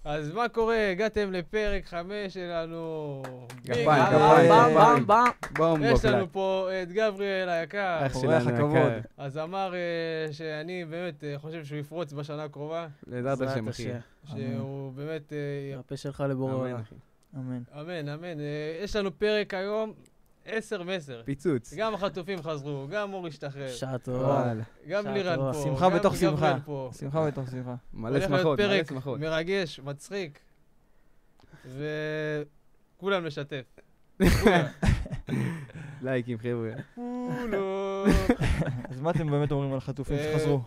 אז מה קורה? הגעתם לפרק 5 שלנו. כפיים. יש לנו פה את גבריאל היקר. אורח הכבוד. אז אמר שאני באמת חושב שהוא יפרוץ בשנה הקרובה. בעזרת השם, אחי. שהוא באמת... הפה שלך לבורא עולם. אמן. אמן, אמן. יש לנו פרק היום 10/10. פיצוץ. גם החטופים חזרו, גם אור השתחרר. שעה טובה. גם לירן פה. שמחה בתוך שמחה. פה. שמחה בתוך שמחה. מלא שמחות, מלא שמחות. מרגש, מצחיק. וכולם לשתף. לייקים, חבר'ה. כולו. אז מה אתם באמת אומרים על חטופים שחזרו?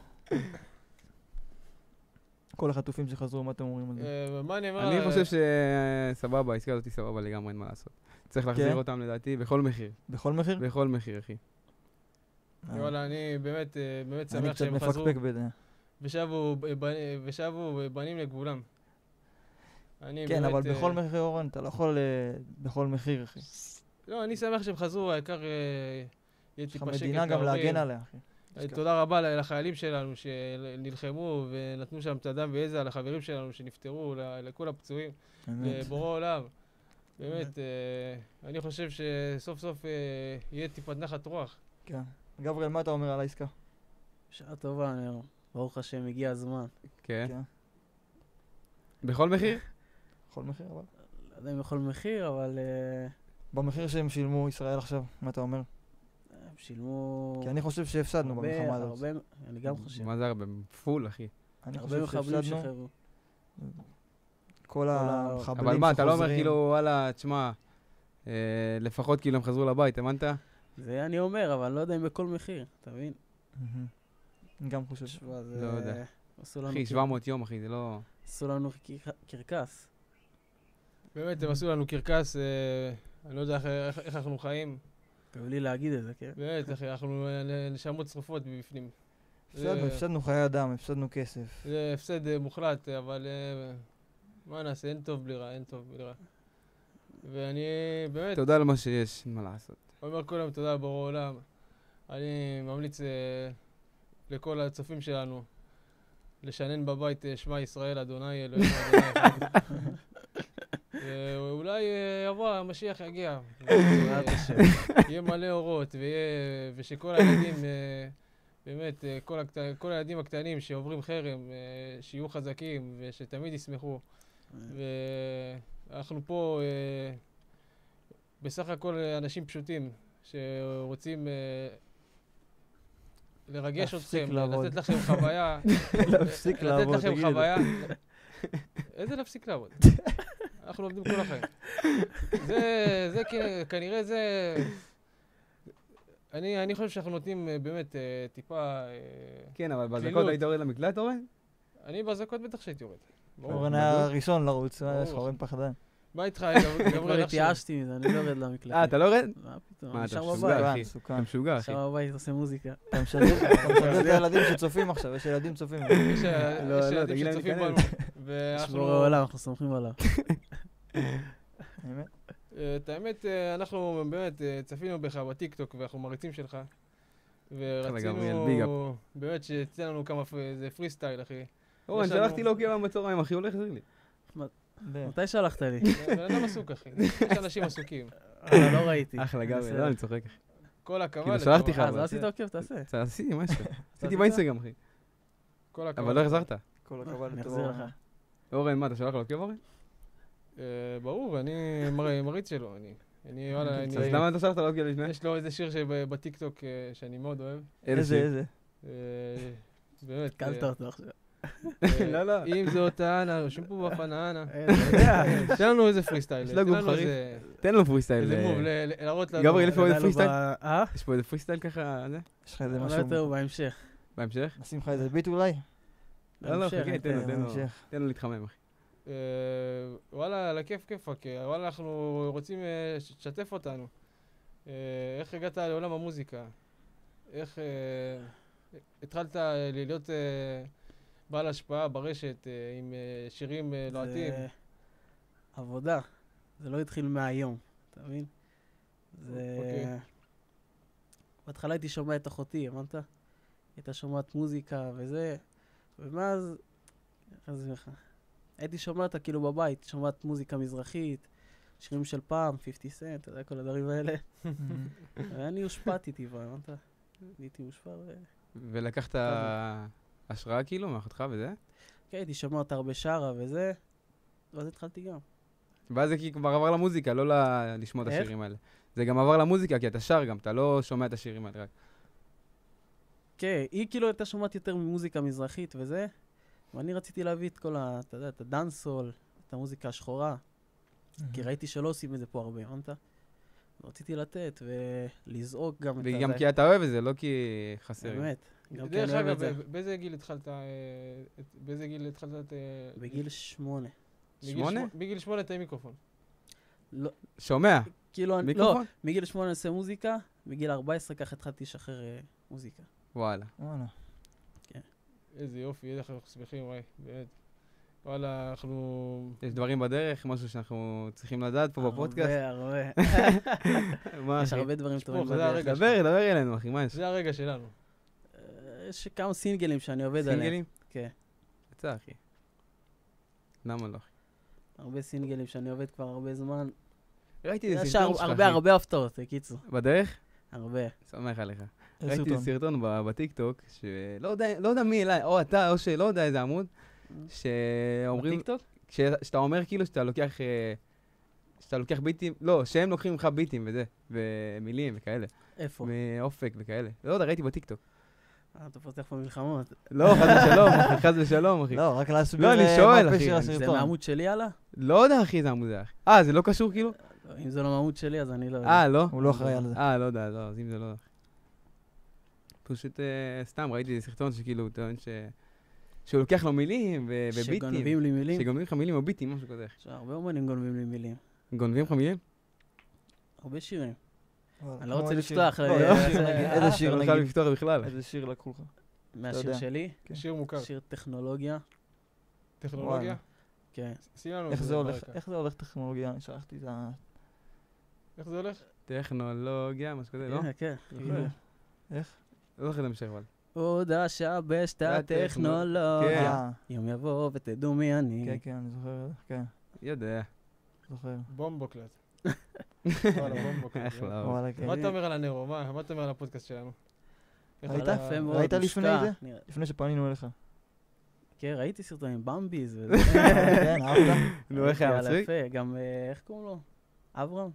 כל החטופים שחזרו, מה אתם אומרים על זה? מה אני אומר? אני חושב שסבבה, העסקה הזאת סבבה לגמרי, אין מה לעשות. צריך להחזיר אותם לדעתי בכל מחיר. בכל מחיר? בכל מחיר, אחי. וואלה, אני באמת אני שמח קצת שהם חזרו. מפקפק בזה. ושבו בנים לגבולם. כן, אבל בכל מחיר, אורן, אתה לא יכול בכל מחיר, אחי. לא, אני שמח שהם חזרו, העיקר יהיה טיפה שקט. יש לך מדינה גם להגן עליה, אחי. תודה רבה לחיילים שלנו שנלחמו ונתנו שם את הדם ויזע, לחברים שלנו שנפטרו, לכל הפצועים, לבורא עולם. באמת, אני חושב שסוף סוף יהיה טיפת נחת רוח. כן. גבריאל, מה אתה אומר על העסקה? שעה טובה, ברוך השם, הגיע הזמן. כן. בכל מחיר? בכל מחיר, אבל... לא יודע אם בכל מחיר, אבל... במחיר שהם שילמו ישראל עכשיו, מה אתה אומר? הם שילמו... כי אני חושב שהפסדנו במלחמה הזאת. אני גם חושב. מה זה הרבה? פול, אחי. אני הרבה חושב מחבלים שהפסדנו. שחררו. כל המחבלים שחוזרים. אבל מה, אתה לא אומר כאילו, וואלה, תשמע, לפחות כאילו הם חזרו לבית, הבנת? זה אני אומר, אבל לא יודע אם בכל מחיר, אתה מבין? אני גם חושב. לא יודע. אחי, 700 יום, אחי, זה לא... עשו לנו קרקס. באמת, הם עשו לנו קרקס, אני לא יודע איך אנחנו חיים. קבל לי להגיד את זה, כן? באמת, אחי, אנחנו נשמות שרופות מבפנים. הפסדנו חיי אדם, הפסדנו כסף. זה הפסד מוחלט, אבל מה נעשה, אין טוב בלי רע, אין טוב בלי רע. ואני באמת... תודה על מה שיש, אין מה לעשות. אומר כל יום תודה לבורא עולם. אני ממליץ לכל הצופים שלנו לשנן בבית שמע ישראל, אדוני אלוהינו אדוני אחד. ואולי יבוא, המשיח יגיע. יהיה מלא אורות, ושכל הילדים, באמת, כל הילדים הקטנים שעוברים חרם, שיהיו חזקים ושתמיד ישמחו. ואנחנו פה בסך הכל אנשים פשוטים שרוצים לרגש אתכם, לתת לכם חוויה. להפסיק לעבוד, לתת לכם חוויה. איזה להפסיק לעבוד? אנחנו עובדים כל החיים. זה כנראה זה... אני חושב שאנחנו נותנים באמת טיפה... כן, אבל בזקות היית יורד למקלט, אורן? אני בזקות בטח שהייתי יורד. אורן היה הראשון לרוץ, יש לך אורן פחדן. מה איתך, גבריאל? כבר התייאשתי מזה, אני לא יורד למקלט. אתה לא יורד? מה פתאום? מה, אני אתה שם משוגע, בבית. אחי. אתה משוגע, אחי. שם בבית עושה מוזיקה. אתה משדר את הילדים שצופים עכשיו, יש ילדים צופים. יש ילדים שצופים בנו. יש בורא עולם, אנחנו סומכים עליו. את האמת, אנחנו באמת צפינו בך בטיקטוק ואנחנו מריצים שלך. ורצינו באמת שיצא לנו כמה, זה פרי סטייל, אחי. אורן, שלחתי לו כמה בצהריים, אחי, הולך להחזיר לי. מתי שלחת לי? בן אדם עסוק, אחי. יש אנשים עסוקים. לא ראיתי. אחלה גבי, לא, אני צוחק, אחי. כל הכבוד. כאילו, שלחתי לך. אז לא עשית עוקב, תעשה. עשיתי משהו. עשיתי באינסטגרם, אחי. כל הכבוד. אבל לא החזרת. כל הכבוד. אני אחזיר לך. אורן, מה, אתה שלח לו עוקב, אורן? ברור, אני מריץ שלו. אז למה אתה שלחת לו עוקב לפני? יש לו איזה שיר בטיקטוק שאני מאוד אוהב. איזה? באמת. קלת אותו עכשיו. לא, לא. אם זאת אנה, רשום פה בפננה. תן לנו איזה פרי סטייל. יש לו גוף חריף. תן לנו פרי סטייל. איזה מוב, להראות לנו. גברי, איפה איזה פרי סטייל? יש פה איזה פרי סטייל ככה, זה? יש לך איזה לא משהו? יותר, בהמשך. בהמשך? נשים לך איזה ביט אולי? לא, חכה, תן לו להתחמם, אחי. וואלה, לכיף כיפק. וואלה, אנחנו רוצים שתשתף אותנו. איך הגעת לעולם המוזיקה? איך התחלת להיות בעל השפעה ברשת עם שירים לוהטים? עבודה. זה לא התחיל מהיום, אתה מבין? בהתחלה הייתי שומע את אחותי, אמרת? הייתה שומעת מוזיקה וזה, ומאז... הייתי שומע אותה כאילו בבית, שומעת מוזיקה מזרחית, שירים של פעם, 50 סנט, אתה יודע, כל הדברים האלה. ואני הושפעתי טבעה, אמרת? הייתי מושפע ולקחת השראה כאילו מאחותך וזה? כן, הייתי שומע אותה הרבה שרה וזה, ואז התחלתי גם. ואז זה כבר עבר למוזיקה, לא לשמוע את איך? השירים האלה. זה גם עבר למוזיקה, כי אתה שר גם, אתה לא שומע את השירים האלה רק. כן, היא כאילו הייתה שומעת יותר ממוזיקה מזרחית וזה, ואני רציתי להביא את כל אתה יודע, את הדאנסול, את המוזיקה השחורה, כי ראיתי שלא עושים את זה פה הרבה, הבנת? רציתי לתת ולזעוק גם את זה. וגם כי אתה אוהב את זה, לא כי חסר. באמת, גם כי דרך אני אוהב אגב, את זה. באיזה גיל התחלת את... בגיל 8. 8? בגיל 8 תהיה מיקרופון. לא, שומע? כאילו, לא, מיקרופון? מגיל 8 אני עושה מוזיקה, בגיל 14 ככה התחלתי לשחרר מוזיקה. וואלה. איזה יופי, איך אנחנו שמחים, וואי, באמת. וואלה, אנחנו... יש דברים בדרך, משהו שאנחנו צריכים לדעת פה בפודקאסט. הרבה. מה, יש אחי? הרבה דברים טובים זה הרגע בדרך. דבר אלינו, אחי, מה יש? זה הרגע שלנו. יש כמה סינגלים שאני עובד עליהם. סינגלים? כן. יצא, אחי. למה לא, אחי? הרבה סינגלים שאני עובד כבר הרבה זמן. ראיתי איזה יש סרטון שלך, אחי. הרבה הפתעות, בקיצור. בדרך? הרבה. שמח עליך. איזה ראיתי סרטון? סרטון בטיקטוק, שלא יודע מי אליי, או אתה, או שלא יודע איזה עמוד, שאומרים, בטיקטוק? שאתה אומר כאילו שאתה לוקח ביטים, לא, שהם לוקחים לך ביטים וזה, ומילים וכאלה, איפה? מאופק וכאלה. לא יודע, ראיתי בטיקטוק. אתה פותח פה מלחמות. לא, חס ושלום, אחי, חס ושלום, אחי. לא, רק להסביר לא, אני שואל, מה אחי. פשר זה הסרטון. מהעמוד שלי עלה? לא יודע, אחי, איזה עמוד זה, אחי. זה לא קשור כאילו? לא, אם זה לא מהעמוד שלי, אז אני לא יודע. לא? הוא לא אחראי על זה. לא יודע, לא, אז אם זה לא... פשוט סתם ראיתי איזה סרטון שכאילו הוא טוען שהוא לוקח לו מילים וביטים. שגונבים לי מילים? שגונבים לך מילים או ביטים, משהו כזה. הרבה אומנים גונבים לי מילים. גונבים לך מילים? הרבה שירים. וואלה, אני לא כמו רוצה איזה שיר. לפתוח. לא, איזה שיר נגיד? איזה שיר לא נגיד? חייב לפתוח בכלל. איזה שיר לקחו לך? מהשיר יודע. שלי? כן. שיר מוכר. שיר טכנולוגיה. טכנולוגיה? כן. שים לנו איך את זה הולך? ברקע. איך זה הולך טכנולוגיה? אני שלחתי את ה... איך זה הולך? טכנולוגיה, משהו כזה, לא? כן. איך? לא זוכר את המשך, אבל. עוד אשבש את הטכנולוגיה. הטכנולוגיה. יום יבוא ותדעו מי אני. כן, כן, אני זוכר. כן, יודע. זוכר. בומבוקלט. וואלה, בומבוקלט. אחלה. וואלה, כן. מה אתה אומר על הנרו? מה אתה אומר על הפודקאסט שלנו? איך ראית? אתה- יפה מאוד, ראית מושקע. לפני זה? נראה- לפני שפנינו אליך. כן, ראיתי סרטונים, במביז וזה. כן, אהבת? נו, איך היה יאללה, מצחיק? יפה, גם, איך קוראים לו? אברהם?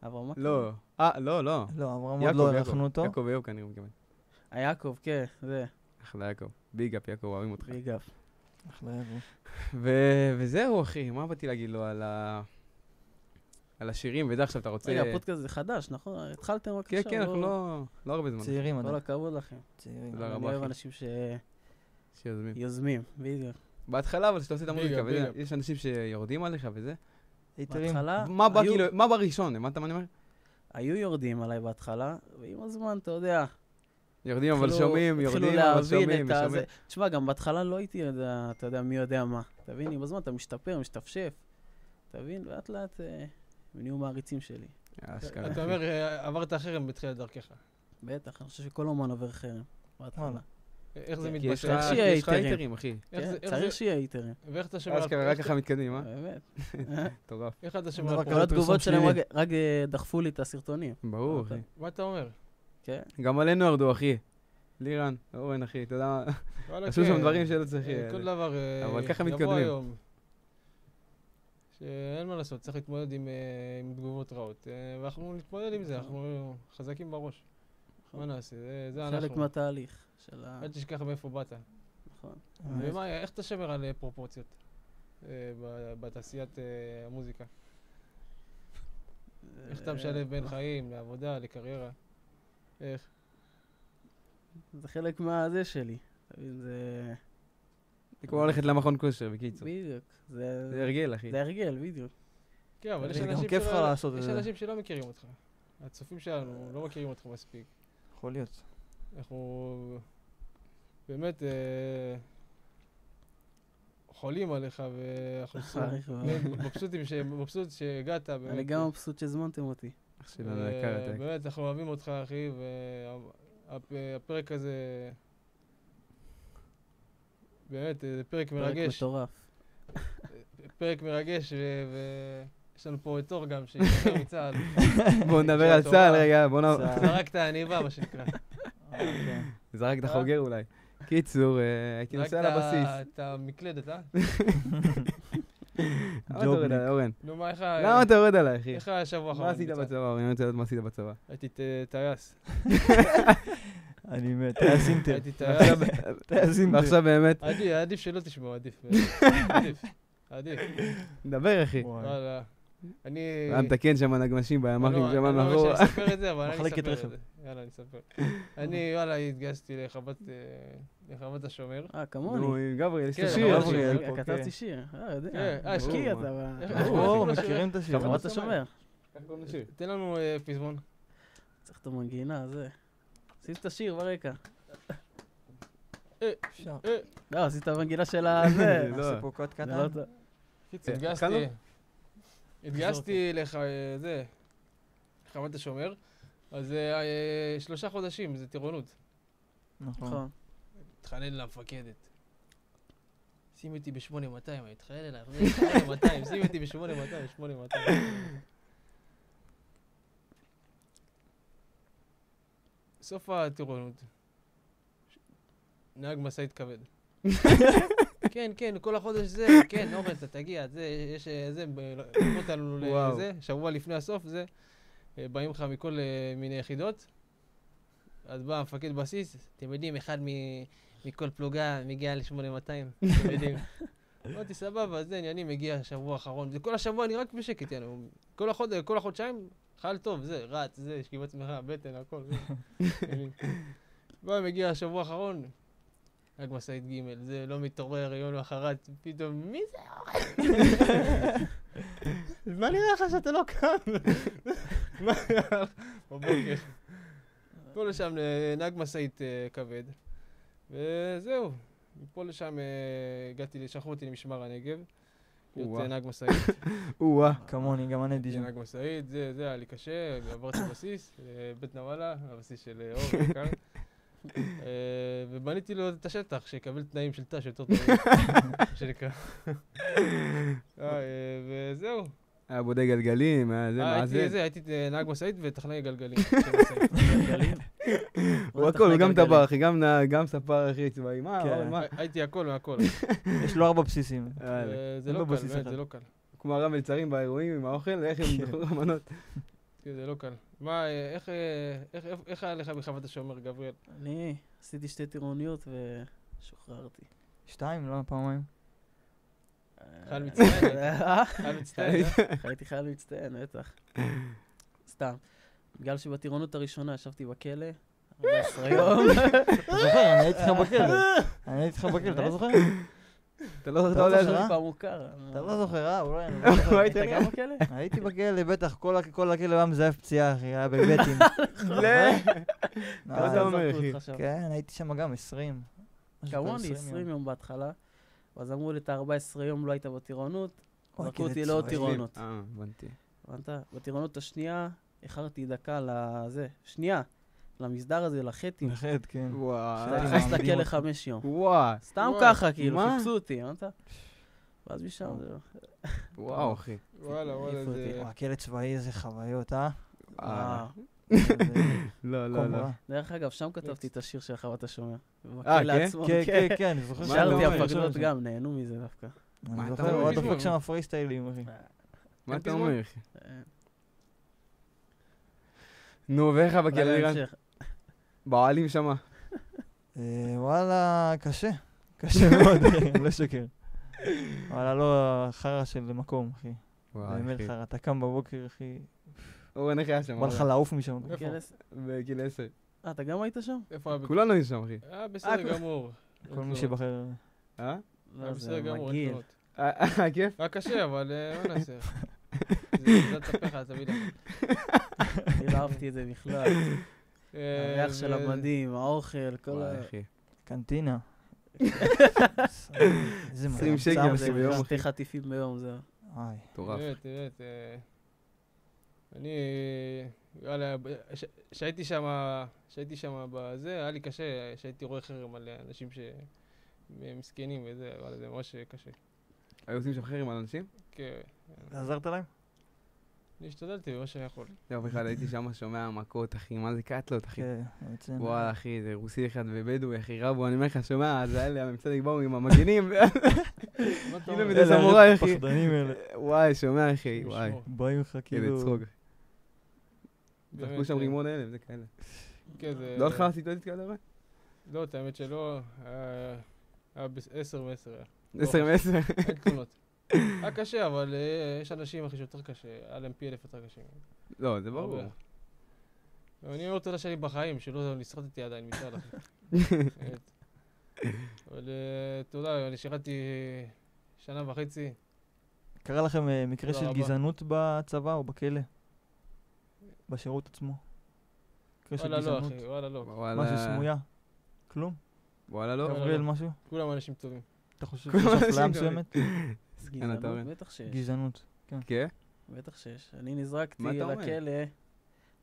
אברהם מקלב? לא. לא. לא, אברהם עוד יעקב, לא יעקב. ערכנו אותו. יעקב ויוב כנראה מתכוון. יעקב, כן, זה, אחלה יעקב. ביג אפ יעקב, אוהבים אותך. ביג אפ. אחלה יבוא. וזהו, אחי, מה באתי להגיד לו על השירים, וזה עכשיו אתה רוצה... רגע, הפודקאסט זה חדש, נכון? התחלתם רק כן, עכשיו. כן, אנחנו לא הרבה זמן. צעירים כל עדיין. הכבוד לכם. צעירים. תודה אני רבה, אוהב אחי. אנשים שיוזמים. שיוזמים, בדיוק. בהתחלה, אבל כשאתה עושה את המוזיקה, ביג אפ. וזה, יש אנשים שיורדים עליך וזה. היתרים. בהתחלה, מה בא היו- כאילו, מה בראשון? הבנת מה אני אומר? היו יורדים עליי בהתחלה, ועם הזמן, אתה יודע, יורדים אבל התחילו- שומעים, התחילו יורדים אבל להבין שומעים את הזה. ושומעים. תשמע, גם בהתחלה לא הייתי יודע, אתה יודע, מי יודע מה. אתה מבין? עם הזמן אתה משתפר, משתפשף. אתה מבין? לאט לאט הם נהיו מעריצים שלי. אשכרה. אתה אומר, עברת חרם בתחילת דרכך. בטח, אני חושב שכל אומן עובר חרם. בהתחלה. וואלה. איך זה כן, כי יש מתבטא? איך שיהיה לך היתרים. היתרים, אחי. איך כן, זה- איך צריך זה- שיהיה היתרים. ואיך אתה שומר... אשכרה, רק ככה מתקדמים, באמת. מטורף. איך אתה דבר שומר... כזה. כל התגובות פרסום שלהם שלילי. רק דחפו לי את הסרטונים. ברור, אתה- אחי. מה אתה אומר? כן. גם עלינו ירדו, אחי. לירן, אורן, אחי, אתה יודע, וואלה, עשו כן. שם דברים שלא צריך... כל דבר אבל ככה יבוא מתקדמים. היום. שאין מה לעשות, צריך להתמודד עם תגובות רעות. ואנחנו נתמודד עם זה, אנחנו חזקים בראש. מה נעשה? זה חלק אנחנו. מהתהליך של ה... אל תשכח מאיפה באת. נכון. איך אתה שומר על פרופורציות בתעשיית המוזיקה? איך אתה משלב בין חיים, לעבודה, לקריירה? איך? זה חלק מהזה שלי. אתה מבין, זה... זה כמו ללכת למכון כושר, בקיצור. בדיוק. זה הרגל, אחי. זה הרגל, בדיוק. כן, אבל יש זה גם אנשים כיף לך שלא- לעשות את יש זה. אנשים שלא מכירים אותך. הצופים שלנו לא מכירים אותך מספיק. יכול להיות. אנחנו באמת חולים עליך, ואנחנו מעריך מאוד. מבסוט שהגעת. באמת. אני גם מבסוט שהזמנתם אותי. אח שלנו יקר, אתה. באמת, אנחנו אוהבים אותך, אחי, והפרק הזה, באמת, זה פרק פרק מרגש. מטורף. פרק מרגש, ויש לנו פה את אור גם, שיותר מצה"ל. בואו נדבר על צה"ל רגע, בואו נדבר. זרק את העניבה, מה שנקרא. זרק את החוגר אולי. קיצור, הייתי נוסע לבסיס. רק את המקלדת, אה? למה אתה יורד עליי, אורן? נו, מה, איך למה אתה יורד עליי, אחי? איך השבוע האחרון? מה עשית בצבא, אורן? אני רוצה לדעת מה עשית בצבא. הייתי טייס. אני מת, טייסינטר. הייתי טייס. טייסינטר. ועכשיו באמת, עדיף שלא תשמעו, עדיף. עדיף. דבר, אחי. וואלה. אני... היה מתקן שם נגמשים בימ"חים שם אני לא מאחורה. רוצה לספר את זה, אבל אני מחלקת אספר את רכב. זה. יאללה, אני אספר. אני, וואלה, התגייסתי לחוות השומר. נו, כמוני. עם גבריאל, יש כן, לו שיר. גבריאל. אחי. כתבתי שיר. יודע. כן, השקיע ברור. אתה. או, מכירים את השיר. חוות השומר. איך קוראים לשיר? תן לנו פזמון. צריך את המנגינה, זה. שים את השיר ברקע. אפשר. לא, שים את המנגינה של הזה. לא. נעשה פה קוד זה לא קטן. טוב. התגייסתי. התגייסתי לחוות השומר. אז 3 חודשים, זה טירונות. נכון. נכון. התחנן למפקדת. שים אותי ב-8200, אני התחנן אליי, 8200, שים אותי ב-8200, 8200. סוף הטירונות. נהג משאית כבד. כן, כן, כל החודש זה, כן, אורן, אתה תגיע, זה, יש, זה, לקחו אותנו לזה, שבוע לפני הסוף, זה, באים לך מכל מיני יחידות, אז בא המפקד בסיס, אתם יודעים, אחד מכל פלוגה מגיע ל-8200, אתם יודעים. אמרתי, סבבה, אז אני מגיע שבוע האחרון, וכל השבוע אני רק בשקט, יאנו, כל החודשיים, חייל טוב, זה, רץ, זה, שכיבת צמחה, בטן, הכל, זה. בא, מגיע השבוע האחרון, רק משאית ג' זה לא מתעורר יום לאחרת, פתאום, מי זה אורן? מה נראה לך שאתה לא קם? מה נראה לך? בבוקר. פה לשם נהג משאית כבד, וזהו. מפה לשם הגעתי, שלחו אותי למשמר הנגב, להיות נהג משאית. כמוני, גם אני הייתי דיג'י. נהג משאית, זה היה לי קשה, עברתי בסיס, בית נוואלה, הבסיס של אור יקר. ובניתי לו את השטח, שיקבל תנאים של תא שיותר טובים, שנקרא. וזהו. היה בודק גלגלים, היה זה, מה זה? הייתי נהג משאית וטכנאי גלגלים. הוא הכל, הוא גם טבח, אחי, גם נהג, גם ספר, אחי, צבאי, מה? הייתי הכל מהכל. יש לו 4 בסיסים. זה לא קל, באמת, זה לא קל. כמו הרב מלצרים באירועים עם האוכל, איך הם דחו רמנות. זה לא קל. מה, איך היה לך בחוות השומר, גבריאל? אני עשיתי 2 טירוניות ושוחררתי. 2, לא פעמיים. חייל מצטיין? חייל מצטיין, הייתי חייל מצטיין, בטח. סתם. בגלל שבטירונות הראשונה ישבתי בכלא, 14 יום. אתה זוכר, אני הייתי איתך בכלא. אתה לא זוכר? אתה לא אתה לא יודע זוכר? פעם מוכר. אתה לא זוכר, אולי אני לא זוכר. היית גם בכלא? הייתי בכלא, בטח, כל הכלא היה מזייף פציעה, אחי, היה בבטים. מה אתה אומר, אחי? כן, הייתי שם גם 20. כמוני, 20 יום בהתחלה. ואז אמרו לי, את ה-14 יום לא היית בטירונות, זרקו אותי לעוד טירונות. הבנתי. הבנת? בטירונות השנייה, איחרתי דקה לזה, שנייה, למסדר הזה, לחטים. לחט, כן. וואו. נכנס לכלא 5 יום. וואו. סתם ככה, כאילו, מה? חיפשו אותי, הבנת? ואז משם זהו. וואו, אחי. וואלה, העיפו זה... אותי. הכלא צבאי, איזה חוויות, וואו. לא, לא, לא. דרך אגב, שם כתבתי את השיר של חוות השומר. כן? בכלא עצמו, כן, כן, אני זוכר שרתי אומר? הפקדות גם, נהנו מזה דווקא. מה אני אתה זוכר, אומר? הוא דופק שם פריסטיילים, אחי. מה אתה פזמון? אומר, אחי? נו, ואיך בכלא איראן? באוהלים שמה. וואלה, קשה מאוד, אחי, לא שקר. וואלה, לא חרא של מקום, אחי. באמת חרא, אתה קם בבוקר, אחי. אורן, איך היה שם? בא לך לעוף משם. איפה? בגיל 10. אתה גם היית שם? איפה היה? כולנו היינו שם, אחי. בסדר גמור. כל מי שבחר. אה? לא, בסדר זה גמור, אין מגעיל. תלונות. כיף? היה קשה, אבל מה נעשה? זה תספר לך, תביא לך. אני לא אהבתי את זה בכלל. הריח של המדים, האוכל, כל ה... וואי, אחי. קנטינה. איזה 20 שקל ביום, אחי. 2 חטיפים ביום, זהו. וואי. מטורף. באמת. אני, יאללה, שהייתי שם בזה, היה לי קשה, שהייתי רואה חרם על אנשים שמסכנים וזה, אבל זה ממש קשה. היו עושים שם חרם על אנשים? כן. עזרת להם? אני השתדלתי במה שאני יכול. לא, בכלל הייתי שם שומע מכות, אחי, מה זה קטלות, אחי. כן, מצוין. וואלה, אחי, זה רוסי אחד ובדואי, אחי, רבו, אני אומר לך, שומע, זה האלה, המצדק באו עם המגנים, מה אתה כאילו אומר? מדי סמוראי, אחי. פחדנים אלה. וואי, שומע, אחי, וואי. באים לך כן, כאילו... לצחוק. באמת, זרקו שם רימון הלם, זה כאלה. כן, זה... לא לך סיטואציות כאלה, אבל? לא, את האמת שלא. היה 10 מ-10. 10 מ-10. אין תלונות. היה קשה, אבל יש אנשים, אחי, שיותר קשה. היה להם פי 1000 יותר קשים. לא, זה ברור. הרבה. אני אומר תודה שלי בחיים, שלא נסחטתי עדיין מצד אחי. באמת. אבל תודה, אני שירתתי 1.5 שנה. קרה לכם מקרה תודה של רבה. גזענות בצבא או בכלא? בשירות עצמו? מקרה של וואלה לא, גזענות? אחי, וואלה לא. וואלה. משהו סמויה? כלום? וואלה, לא. וואלה, גבריאל לא. משהו? כולם אנשים טובים. אתה חושב כולם שיש אנשים אפליה טובים. מסוימת? אתה אומר. גזענות, בטח שיש. גזענות. כן? בטח שיש. אני נזרקתי מה אתה אומר? לכלא,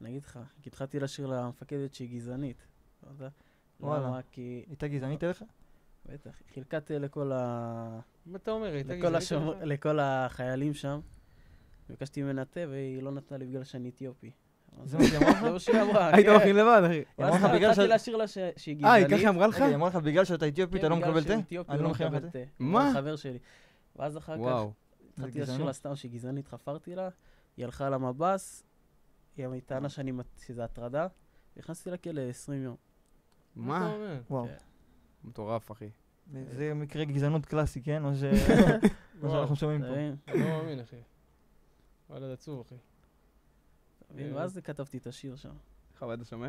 אני אגיד לך, כי התחלתי לשיר למפקדת שהיא גזענית. אתה יודע? וואלה. למה? כי... הייתה גזענית אליך? בטח, חילקתי לכל מה אתה אומר? הייתה לכל גזענית עליך? לכל החיילים שם. ביקשתי ממנה תה והיא לא נתנה לי בגלל שאני אתיופי. זה מה שהיא אמרה לך? זה מה שהיא אמרה, היית כן. מכין לבד, אחי. היא אמרה לך ואז בגלל התחלתי שאת... לשיר לה שהיא היא גזענית. ככה אמרה לך? רגע, היא אמרה לך בגלל שאתה אתיופי אתה לא כן, מקבל בגלל תה? שהוא אתיופי, אני הוא לא לא מכין לך מקבל תה. תה. מה? הוא חבר שלי. ואז אחר כך וואו. התחלתי זה לשיר גזענות. לה סתם שהיא גזענית, חפרתי לה, היא הלכה למב"ס, היא טענה שזה הטרדה, והכנסתי לכלא 20 יום. מה מה? אתה אומר? וואו. כן. מטורף, אחי. זה מקרה גזענות קלאסי, כן? או ש... מה וואו, שאנחנו שומעים אתה פה. מבין? אני לא מאמין, אחי. וואלה, זה עצוב, אחי. אתה מבין? ואז כתבתי את השיר שם. חווה אתה שומר?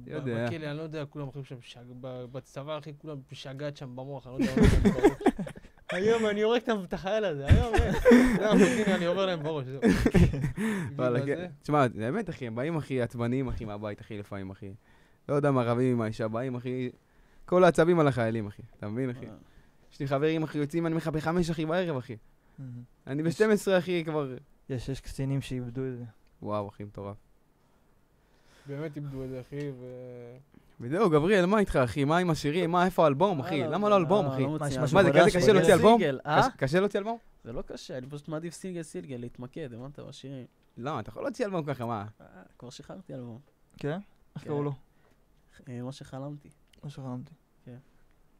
יודע. בכלא, אני לא יודע, כולם הולכים שם, בצבא, אחי, כולם משגעת שם במוח, אני לא יודע מה זה בראש. היום אני יורק את החייל הזה, היום, אני עובר להם בראש, זהו. וואלה, כן. תשמע, באמת, אחי, הם באים, אחי, עצבניים, אחי, מהבית, אחי, לפעמים, אחי. לא יודע מה רבים עם האישה, באים, אחי, כל העצבים על החיילים, אחי. אתה מבין, אחי? יש לי חברים, אחי, יוצאים, אני אומר לך, ב-5, אחי, בערב, אחי. אני ב-12, אחי, כבר... יש קצינים שאיבדו את זה. וואו, אחי, מטורף. באמת איבדו את זה, אחי, וזהו, גבריאל, מה איתך, אחי? מה עם השירים? מה, איפה האלבום, אחי? למה לא אלבום, אחי? מה, זה כזה קשה להוציא אלבום? סינגל, קשה להוציא אלבום? זה לא קשה, אני פשוט מעדיף סינגל, להתמקד, הבנת בשירים. לא, אתה יכול להוציא אלבום ככה, מה? כבר שחררתי אלבום. כן? איך כן. קראו לו? מה שחלמתי. מה שחלמתי.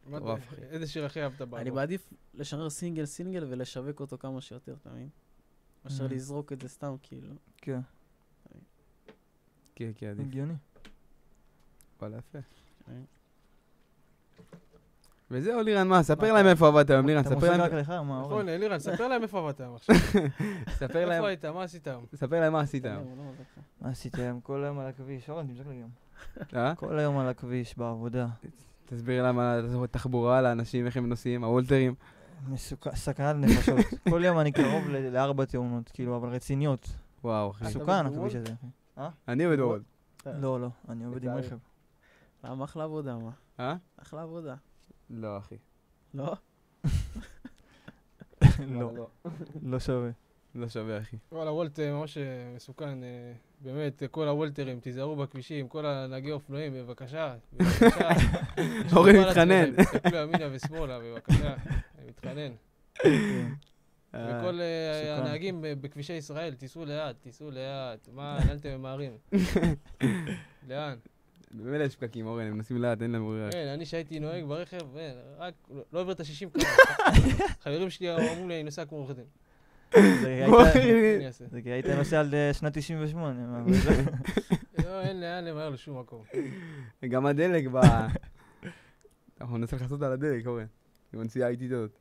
מטורף, אחי. איזה שיר הכי אהבת באלבום? אני מעדיף לשחרר סינגל ולשווק אותו כמה שיותר, אתה מבין? מאשר לזרוק את זה סתם, כאילו. כן. כן, כן, עדיף. הגיוני. וואלה, יפה. כן. וזהו, לירן, מה? ספר להם איפה עבדת היום, לירן, אתה ספר מושג להם... רק לך? מה, אורן? נכון, לירן, ספר להם איפה עבדת היום עכשיו. ספר להם... איפה היית? מה עשית היום? ספר להם מה עשית היום. הוא לא עוזר לך. מה עשיתי היום? כל היום על הכביש. אורן, תמשך לי גם. אה? כל היום על הכביש, בעבודה. תסביר להם על התחבורה, לאנשים, איך הם נוסעים, הוולטרים. סכנת נפשות. כל יום אני קרוב ל4 תאונות, כאילו, אבל רציניות. וואו, אחי. מסוכן הכביש הזה, אחי. אני עובד בוולט. לא, לא, אני עובד עם רכב. למה אחלה עבודה, מה? אה? אחלה עבודה. לא, אחי. לא? לא, לא שווה. לא שווה, אחי. וואלה, וולט ממש מסוכן, באמת, כל הוולטרים, תיזהרו בכבישים, כל הנהגי אופנועים, בבקשה, בבקשה. אורן מתחנן. תסתכלו ימינה ושמאלה, בבקשה, אני מתחנן. וכל הנהגים בכבישי ישראל, תיסעו לאט, מה, לאן אתם ממהרים? לאן? במילא יש פקקים, אורן, הם נוסעים לאט, אין להם ברירה. כן, אני שהייתי נוהג ברכב, רק לא עובר את ה-60 כמה. חברים שלי אמרו לי, אני נוסע כמו עורך דין. זה כי היית נוסע על שנת 98. לא, אין לאן למהר לשום מקום. גם הדלק אנחנו ננסה לחסות על הדלק, אורן. עם הנסיעה האיטית הזאת.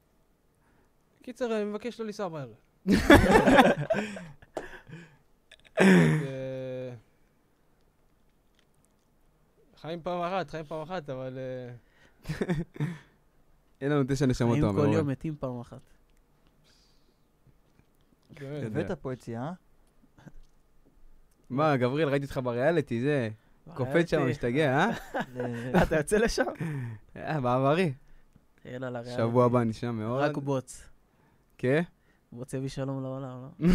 קיצר, אני מבקש לא לנסוע מהר. חיים פעם אחת, אבל... אין לנו 9 נשמות, חיים תומר, כל אורן. יום מתים פעם אחת. באמת. הבאת פה יציאה? מה, גבריאל, ראיתי אותך בריאליטי, זה... קופץ שם, משתגע, אה? אתה יוצא לשם? בעברי. יאללה, לריאליטי. שבוע הבא נשמע מאוד. רק בוץ. כן? בוץ יביא שלום לעולם, לא?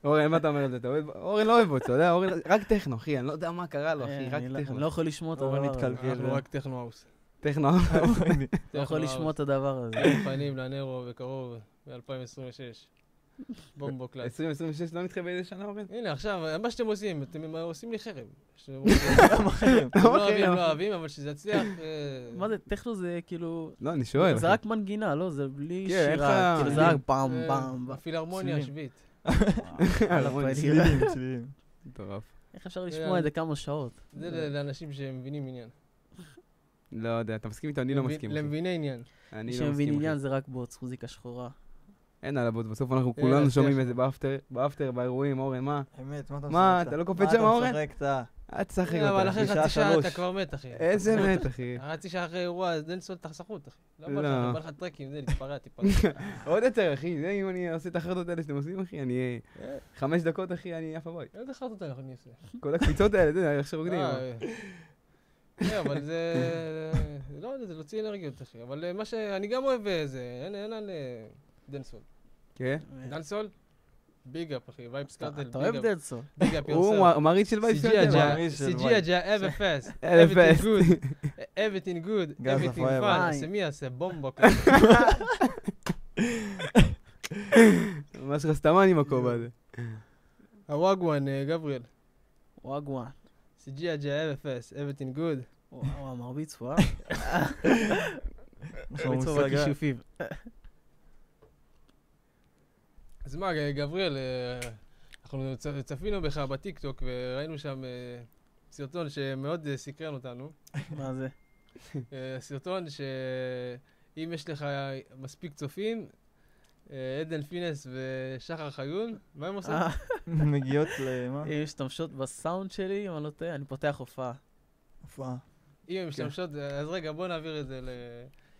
אורן, מה אתה אומר על זה? אורן לא אוהב אותו, אתה יודע? אורן רק טכנו, אחי, אני לא יודע מה קרה לו, אחי, רק אני טכנו. לא יכול לשמוע את הדבר אורן הזה. התקלקל. אנחנו רק טכנו האוס. טכנו. אתה יכול לשמוע את הדבר הזה. מוכנים לנרו בקרוב, ב-2026. בומבו קלאס. 2026 לא נדחה באיזה שנה, אורן? הנה, עכשיו, מה שאתם עושים, אתם עושים לי חרם. אוקיי. לא אוהבים, אבל שזה יצליח... מה זה, טכנו זה כאילו... לא, אני שואל. זה רק מנגינה, לא? זה בלי כן, אין שירה. לך- כאילו זה רק פעם, פעם. הפילהרמוניה השביעית. צלילים. מטורף. איך אפשר לשמוע את זה כמה שעות? זה לאנשים שמבינים עניין. לא יודע, אתה מסכים איתו? אני לא מסכים. אחי. למביני עניין. אני מי לא שמבין מסכים. עניין אחי. זה רק בוץ, מוזיקה שחורה. אין עליו, בסוף אנחנו אין, כולנו אז שומעים יש. את זה באפטר, באירועים, אורן, מה? אמת, מה אתה מה, משחק? אתה לא קופץ שם, אורן? מה אתה משחק? אתה? אל תשחק אבל אותה. אחרי בשעה חצי שעה 3. אתה כבר מת, אחי. איזה מת, אחי. חצי שעה אחרי אירוע, אז אין סוד תחסכות, אחי. לא בא לא. לך, בא לך טרקים, זה, להתפרע טיפה. עוד יותר, אחי. זה אם אני עושה את החרדות האלה שאתם עושים, אחי, אני... 5 דקות, אחי, אני עף הבית. איזה חרטות האלה אני עושה? כל הקפיצות האלה, זה, איך שרוקדים. כן, אבל זה... לא יודע, זה להוציא אנרגיות, אחי. אבל מה שאני גם אוהב זה, אין על דנסול. כן? דנסול? ביג אפ, אחי. וייבס קארטל, אתה אוהב דנסול? ביג אפ הוא מריץ של וייב CG Aja, FFS. FFS. Everything good. Everything good. גז Everything הפואבה. fun. סמי יעשה בומבו. ממש רסטמן עם הכובע הזה. הוואגואן, גבריאל. וואגואן. CG Aja, FFS. Everything good. וואו, המרביץ פה, אנחנו מרביץ פה מושג- בכישופים. אז מה, גבריאל, אנחנו צפינו בך בטיקטוק וראינו שם סרטון שמאוד סקרן אותנו. מה זה? סרטון שאם יש לך מספיק צופים, עדן פינס ושחר חיון, מה הם עושים? מגיעות למה? אם משתמשות בסאונד שלי, אם אני לא טועה, אני פותח הופעה. הופעה. אם הם משתמשות, אז רגע, בוא נעביר את זה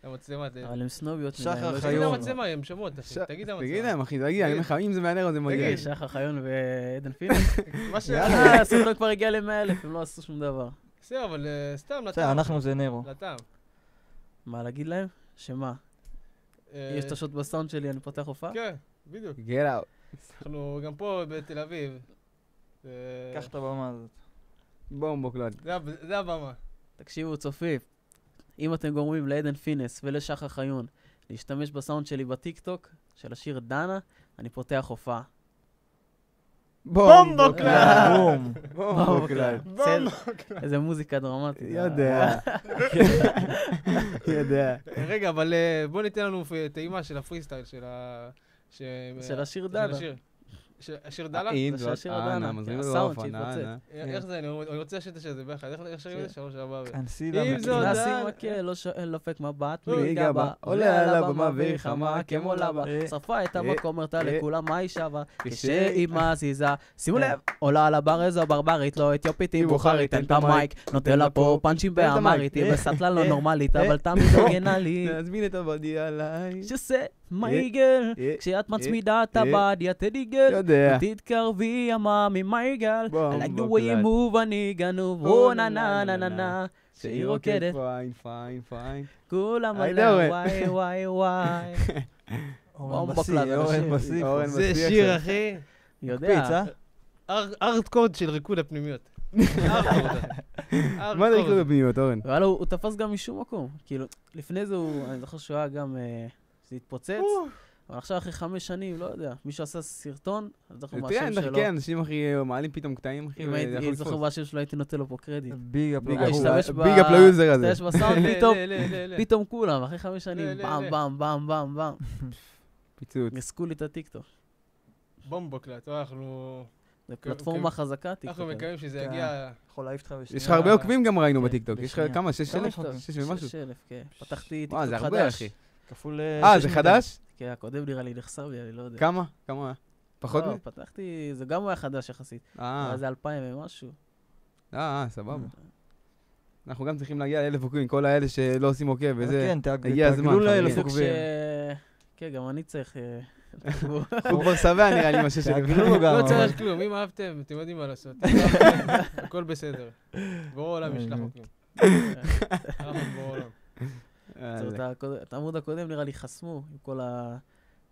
למצלמה. אבל הן סנוביות. שחר מדי, לא תגיד חיון. למצלמה, הם שומעות, אחי. תגיד למצלמה. תגיד להם, אחי, תגיד, אני אומר לך, אם זה מהנר, זה מגיע. תגיד, שחר חיון ועדן פינס. מה ש... הסרטון כבר הגיע ל-100,000, הם לא עשו שום דבר. בסדר, אבל סתם, בסדר, לטעם. אנחנו זה נרו. לטעם. מה, להגיד להם? שמה? אם יש תשות בסאונד שלי, אני פותח הופעה? כן, בדיוק. Get out. אנחנו גם פה בתל אביב. קח את הבמה הזאת. בומבו קלאד. זה הבמה. תקשיבו, צופים, אם אתם גורמים לעדן פינס ולשחר חיון להשתמש בסאונד שלי בטיקטוק, של השיר דנה, אני פותח הופעה. בומבו קלאד. בום. בומבו קלאד. איזה מוזיקה דרמטית. יודע. יודע. רגע, אבל בוא ניתן לנו טעימה של הפרי סטייל של השיר דנה. השיר דלה? זה שהשיר הדנה, הסאונד שהתפוצץ. איך זה? אני רוצה לשאת את זה ביחד. איך שרים את זה? 3, 4 כנסי אם למקרה. זו כנסי דנה. מקל, לא שואל, לופק מבט, לא מיגע בה, עולה עולה על על הבמה הבמה והיא וחמה חמה כמו לבה, שרפה את המקום, הרתה אה, לכולם מה היא שווה, כשהיא כשהיא מזיזה, שימו לב, עולה על הבר איזו ברברית, לא אתיופית, היא בוכרית, תן את המייק, נותן לה פה פאנצ'ים באמרית, היא בסטלה לא נורמלית, אבל תמיד אורגנלית, להזמין את הבדי עליי. שזה מייגל, כשאת מצמידה את הבדיה תדיגל, יודע. תתקרבי יממי מייגל, I like the way you בומבו move, אני גנוב, או נה נה נה נה נה, שהיא רוקדת, פיין. כולם היידה, עליה אורן. וואי וואי וואי. אורן בומבו בשיא, קלאד, אורן אנשים. בשיא. אורן זה מצליח שיר, שם. אחי. יודע, ארטקוד של ריקוד הפנימיות. מה זה ריקוד בפנימיות, אורן? אבל הוא תפס גם משום מקום. כאילו, לפני זה אני זוכר שהוא היה גם, זה התפוצץ, אבל עכשיו אחרי 5 שנים, לא יודע, מישהו עשה סרטון, אני זוכר זה מהשם טרנד, אחי, שלו. כן, אנשים אחי מעלים פתאום קטעים, אחי, אם וזה יכול הייתי זוכר לתפוס. מהשם שלו, הייתי נותן לו פה קרדיט. ביג אפ. ביג הוא אפ. השתמש ביג אפ ליוזר הזה. השתמש בסאונד, לא, פתאום כולם, אחרי 5 שנים, לא, במ לא. במ במ במ במ. פיצוץ. נסקו לי את הטיקטוק. בומבוקלט, אנחנו זה פלטפורמה חזקה, אנחנו טיקטוק. מקווים שזה כן. יגיע... יכול להעיף אותך בשנייה. יש לך הרבה עוקבים גם ראינו כן, בטיקטוק. יש לך בשנייה. כמה? 6,000? כמה? 6 ומשהו. 6,000, כן. פתחתי וואי, זה טיקטוק הרבה, חדש. אחי. כפול... זה 6 חדש? כן, הקודם נראה לי נחסר לי, אני לא יודע. כמה? כמה? פחות לא, מ... פתחתי, זה גם היה חדש יחסית. היה זה 2,000 ומשהו. סבבה. אנחנו גם צריכים להגיע ל1,000 עוקבים, כל האלה שלא עושים עוקב, וזה... כן, הגיע הזמן, תעגלו חברים. ל1,000 בדיוק עוקבים. כן, גם אני צריך... הוא כבר שבע נראה לי מה תעגלו לו גם. לא אבל. צריך כלום, אם אהבתם, אתם יודעים מה לעשות. הכל בסדר. בורא עולם ישלח חוקים. אנחנו בורא עולם. את העמוד הקודם נראה לי חסמו עם כל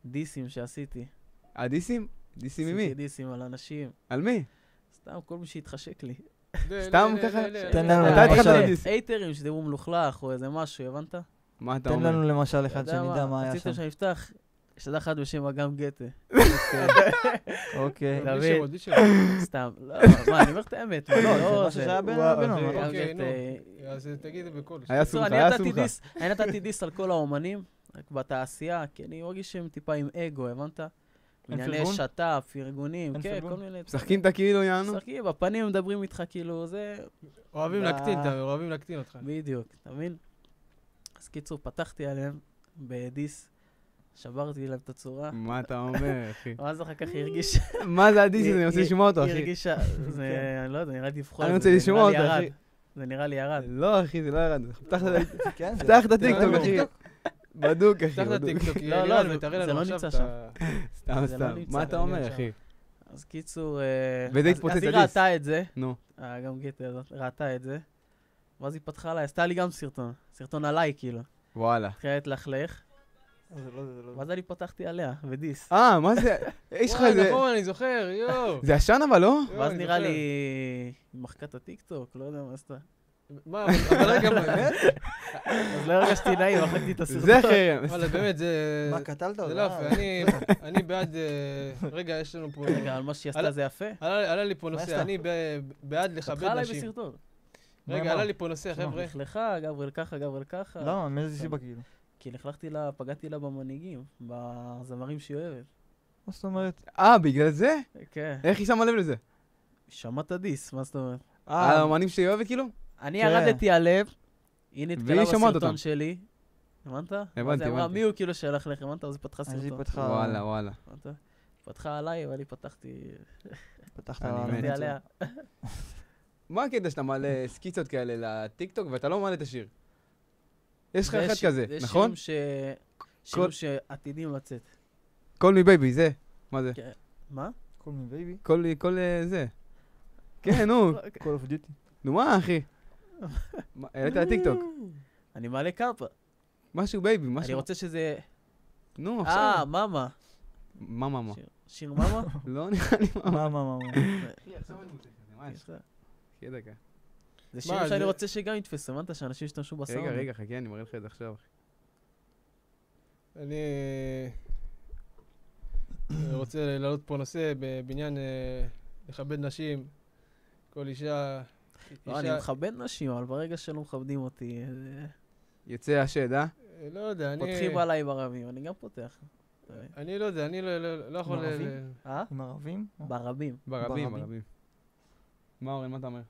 הדיסים שעשיתי. הדיסים? דיסים ממי? עשיתי דיסים על אנשים. על מי? סתם, כל מי שהתחשק לי. סתם ככה? תן לנו אתה התחלת למשל. לדיס. אייטרים שדיברו מלוכלך או איזה משהו, הבנת? מה אתה תן אומר? לנו למשל אחד שנדע מה היה רציתם שם. שאני אפתח? יש אדם אחד בשם אגם גתה. אוקיי. אתה בלי מבין? שמות, בלי שמות. סתם. לא, מה, אני אומר את האמת. לא, זה לא, משהו שהיה בינינו. אוקיי, אוקיי, נו. ת- אז תגיד את זה בקול. היה בקיצור, סומך, אני היה נתתי סומך. דיס- אני נתתי דיס על כל האומנים, רק בתעשייה, כי אני מרגיש שהם טיפה עם אגו, הבנת? ענייני פרגון? שת"פ, ארגונים, אין כן, פרגון? כל מיני... משחקים את הכאילו יענו? משחקים, בפנים מדברים איתך כאילו, זה... אוהבים להקטין, אוהבים להקטין אותך. בדיוק, אתה מבין? אז קיצור, פתחתי עליהם בדיס, שברתי להם את הצורה, מה אתה אומר, אחי? ואז אחר כך היא הרגישה... מה זה הדיס הזה? אני רוצה לשמוע אותו, היא אחי. הרגישה, זה, אני לא יודע, נראה לי לבחור אני את זה, רוצה זה לשמוע נראה לי אותו, ירד. אחי. זה נראה לי ירד. לא, אחי, זה לא ירד. כן, זה- פתח את הטיקטוק, לא, אחי. לא. בדוק, אחי. פתח את בדוק. הטיקטוק, לא, לא, לירן, זה- ותראה זה לנו לא עכשיו נמצא את שם. ה... סתם, זה לא סתם. נמצא, מה אתה אני אומר, שם. אחי? אז קיצור, וזה אז התפוצץ היא הדיס. ראתה את זה, נו. גם גטה הזאת, ראתה את זה, ואז היא פתחה עליי, עשתה לי גם סרטון עליי כאילו, וואלה. התחילה להתלכלך, זה לא, זה לא. ואז אני פתחתי עליה, ודיס. מה זה? יש לך וואי, איזה... נכון, אני זוכר, יואו. זה ישן אבל, לא? ואז אני נראה זוכר. לי, היא מחקה את הטיקטוק, לא יודע מה עשתה. מה, אבל רגע, באמת? אז לא הרגשתי נעים, מחקתי את הסרטון. זה חרם. וואלה, באמת, זה... מה, קטלת זה אותו? לא יפה, אני בעד... רגע, יש לנו פה... רגע, על מה שהיא עשתה זה יפה? עלה לי פה מה נושא, עשתה? אני בעד לכבד פתחה עליי נשים. בסרטון. רגע, מה? עלה לי פה נושא, חבר'ה. לכלכה, גבריאל ככה, גבריאל ככה. לא, מאיזה סיבה כאילו? כי לכלכתי לה, פגעתי לה במנהיגים, בזמרים שהיא אוהבת. מה זאת אומרת? בגלל זה? כן. איך היא שמה לב לזה? שמעת דיס, מה זאת אומרת? על האמנים שהיא אוהבת, כאילו? אני כן. ירדתי עליה, היא נתקלה והיא שומעת אותם. בסרטון שלי. הבנת? אז היא אמרה, הבנתי. מי הוא כאילו שהלך לך, הבנת? אז היא פתחה אז היא סרטון. פתחה... וואלה, וואלה. הבנת? פתחה עליי, אבל אני פתחתי פתחת אני על מת. עליה. מה הקטע שאתה מעלה סקיצות כאלה לטיקטוק ואתה לא מעלה את השיר? יש לך אחד זה כזה, זה נכון? שירים שעתידים לצאת. Call me baby, זה. מה זה? מה? קול מי בייבי? כל זה. כן, נו. קול אוף דיוטי. נו מה, אחי? העלית לטיקטוק. אני מעלה קאפה. משהו בייבי, אני משהו. רוצה שזה... נו, עכשיו. מאמה. מה? שיר מאמה? לא נראה לי מה. מה? חכה דקה. זה שירים מה, שאני זה- רוצה שגם יתפסו, הבנת? שאנשים ישתמשו בסאונד. רגע, חכה, אני מראה לך את זה עכשיו. אני רוצה להעלות פה נושא בעניין לכבד נשים, כל אישה... לא, אני מכבד נשים, אבל ברגע שלא מכבדים אותי, יוצא השד, לא יודע, אני... פותחים עליי ברבים, אני גם פותח. אני לא יודע, אני לא יכול... ערבים? אה? עם ערבים? ברבים. ברבים. ברבים. מה אורן, מה אתה אומר?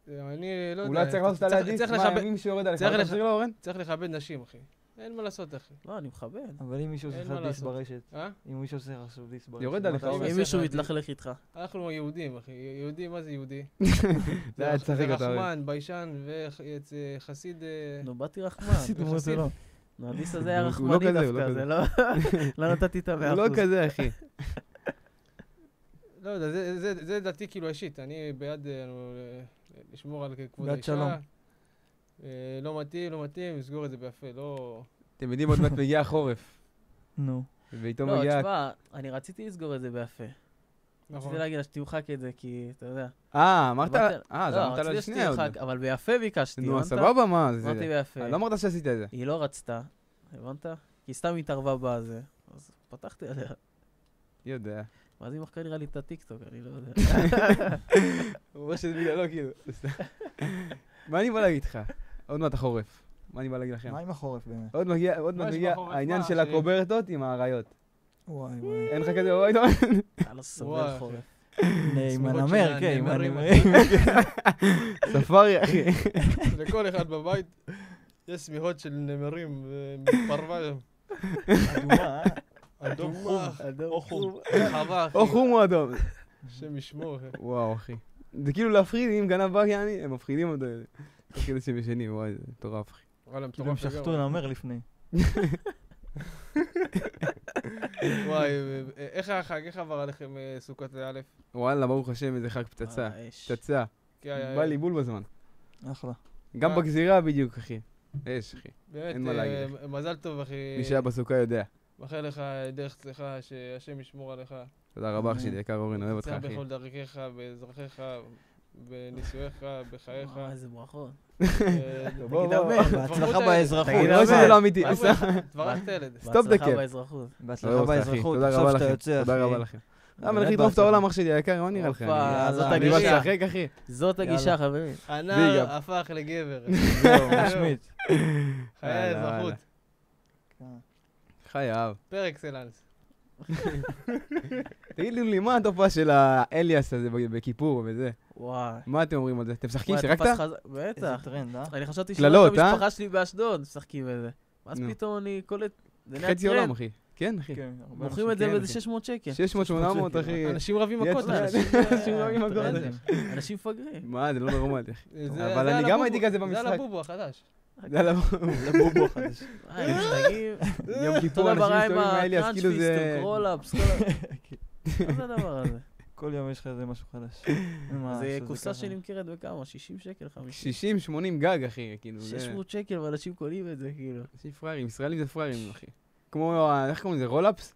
אני לא יודע. אולי צריך לעשות על הדיסק, צריך מה, לכבד- מי שיורד עליך, צריך אתה לח- תחזיר לו אורן? צריך לכבד נשים, אחי. אין מה לעשות, אחי. לא, אני מכבד. אבל אם מישהו עושה אין לך מה דיס לעשות. ברשת, אה? אם מישהו עושה לך עכשיו דיס ברשת, יורד מה עליך, אתה אורן. עושה? אם מישהו לך מתלכלך איתך. אנחנו יהודים, אחי. יהודי, מה זה יהודי? זה היה צחיק אותה. אורן. רחמן, ביישן וחסיד... נו, באתי רחמן. סיפור זה לא. נו, הדיס הזה היה הוא לא רחמני כזה, הוא לא דווקא, כזה. זה לא... לא נתתי את הוא לא ה-100%. כזה, אחי. לא יודע, זה דעתי כאילו אישית. אני בעד לשמור על כבוד בעד האישה. שלום. לא מתאים, לסגור את זה ביפה. לא... אתם יודעים, עוד מעט מגיע החורף. נו. ואיתו לא, מגיע... תשמע, אני רציתי לסגור את זה ביפה. נכון. רציתי להגיד לה שתמחק את זה, כי אתה יודע. אמרת... אז לא, אמרת לה רציתי לשנייה עוד. שתמחק, אבל ביפה ביקשתי, נו, הבנת? סבבה, מה? זה- אמרתי ביפה. לא אמרת שעשית את זה. היא לא רצתה, הבנת? כי היא סתם התערבה בזה. אז פתחתי עליה. יודע. ואז היא מחקה נראה לי את הטיקטוק, אני לא יודע. הוא אומר שזה בגללו, כאילו. מה אני בא להגיד לך? עוד מעט החורף. מה אני בא להגיד לכם? מה עם החורף באמת? עוד מעט מה יש מגיע בחורף? העניין מה, של הקוברטות עם האריות. וואי. אין לך כזה אוי, היה לו סובל וואי, חורף. עם שמחות הנמר, של כן, עם הנמרים. הנמרים. ספארי, אחי. לכל אחד בבית יש שמיכות של נמרים ופרווה. אדומה, אדומה, אדום חום. רחבה, אחי. או חום או אדום. השם ישמור, אחי. וואו, אחי. זה כאילו להפחיד, אם גנב בא, יעני, הם מפחידים אותו. תוך כדי שהם ישנים, וואי, זה מטורף, אחי. וואלה, כאילו הם מטורף שחטו לגמרי. נמר לפני. וואי, איך החג? איך עבר עליכם סוכות א'? וואלה, ברוך השם, איזה חג פצצה. פצצה. כי בא לי בול בזמן. אחלה. גם אה. בגזירה בדיוק, אחי. אש, אחי. באמת, אין מה להגיד מזל טוב, אחי. מי שהיה בסוכה יודע. מאחל לך דרך צלחה, שהשם ישמור עליך. תודה רבה, אחי שלי, יקר אורן, אוהב אותך, תצא אחי. בכל דרכיך, באזרחיך, בניסוייך, בחייך. איזה ברכות. בוא, בהצלחה באזרחות. רואה שזה לא אמיתי. תברך את הילד. סטופ דקה. בהצלחה באזרחות. בהצלחה באזרחות. תודה רבה לכם. תודה רבה לכם. למה נלך לדרוף את העולם, אח שלי היקר, מה נראה לך? זאת אני הגישה. בא לשחק, אחי. זאת הגישה, חברים. הנער הפך לגבר. זהו, משמיט. חיי האזרחות. חייב. פר אקסלנס. תגידו לי, מה התופעה של האליאס הזה בכיפור וזה? וואי. מה אתם אומרים על זה? אתם משחקים? וואי, שיחקת? תפס איזה בטח. טרנד, אני חשבתי קללות, שרק המשפחה שלי באשדוד משחקים בזה. ואז נו. פתאום אני קולט, זה נהיה חצי עולם, טרנד. אחי. כן, אחי. כן, מוכרים את זה כן, באיזה אחי. 600 שקל. 600-800, אחי. אנשים רבים מכות. אנשים רבים מכות. אנשים מפגרים. מה, זה לא נורמלי, אחי. זה אבל על אני גם הבובו- הייתי כזה זה על במשחק. הבובו החדש. זה על לבובו חדש. הם משתגעים. יום כיפור, אותו אנשים דבר עם מסתובבים עם האליאס, כאילו זה... הטראנצ'פיסט, קרולאפס, כל ה... מה זה הדבר הזה? כל יום יש לך איזה משהו חדש. זה כוסה שנמכרת בכמה? 60 שקל? 50? 60-80 גג, אחי, כאילו. זה- 600 שקל ואנשים קונים את זה, כאילו. אנשים פראיירים, ישראלים זה פראיירים, אחי. כמו, איך קוראים לזה, רולאפס?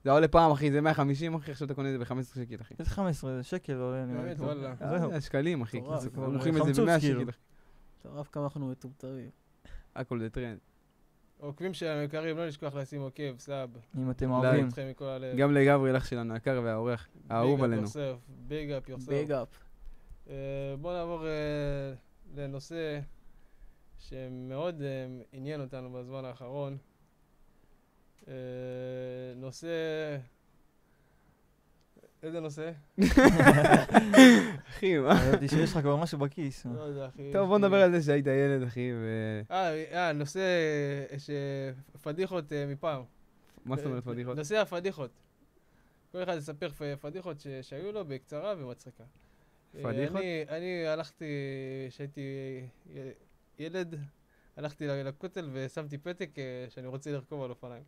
זה עולה פעם, אחי, זה 150, אחי, עכשיו אתה קונה את זה ב-15 שקל, אחי. איזה 15, זה שקל עולה, נראה לי. באמת, טוב. וואלה. זהו. שקלים, אחי. מטורף. זה כבר מוכרים את זה חמצוץ, ב-100 כאילו. שקל, אחי. טוב, כמה אנחנו מטומטמים. הכל זה טרנד. עוקבים שלנו יקרים, לא לשכוח לשים עוקב, סאב. אם אתם אולי. אוהבים. אתכם מכל הלב. גם לגברי, לך שלנו, היקר והאורח, האהוב עלינו. ביג אפ יורסף. ביג אפ. בואו נעבור לנושא שמאוד עניין אותנו בזמן האחרון. נושא... איזה נושא? אחי, מה? ראיתי שיש לך כבר משהו בכיס. לא יודע, אחי. טוב, בוא נדבר על זה שהיית ילד, אחי, נושא פדיחות מפעם. מה זאת אומרת פדיחות? נושא הפדיחות. כל אחד יספר פדיחות שהיו לו בקצרה ומצחיקה. פדיחות? אני הלכתי, כשהייתי ילד, הלכתי לכותל ושמתי פתק שאני רוצה לרכוב על אופניים.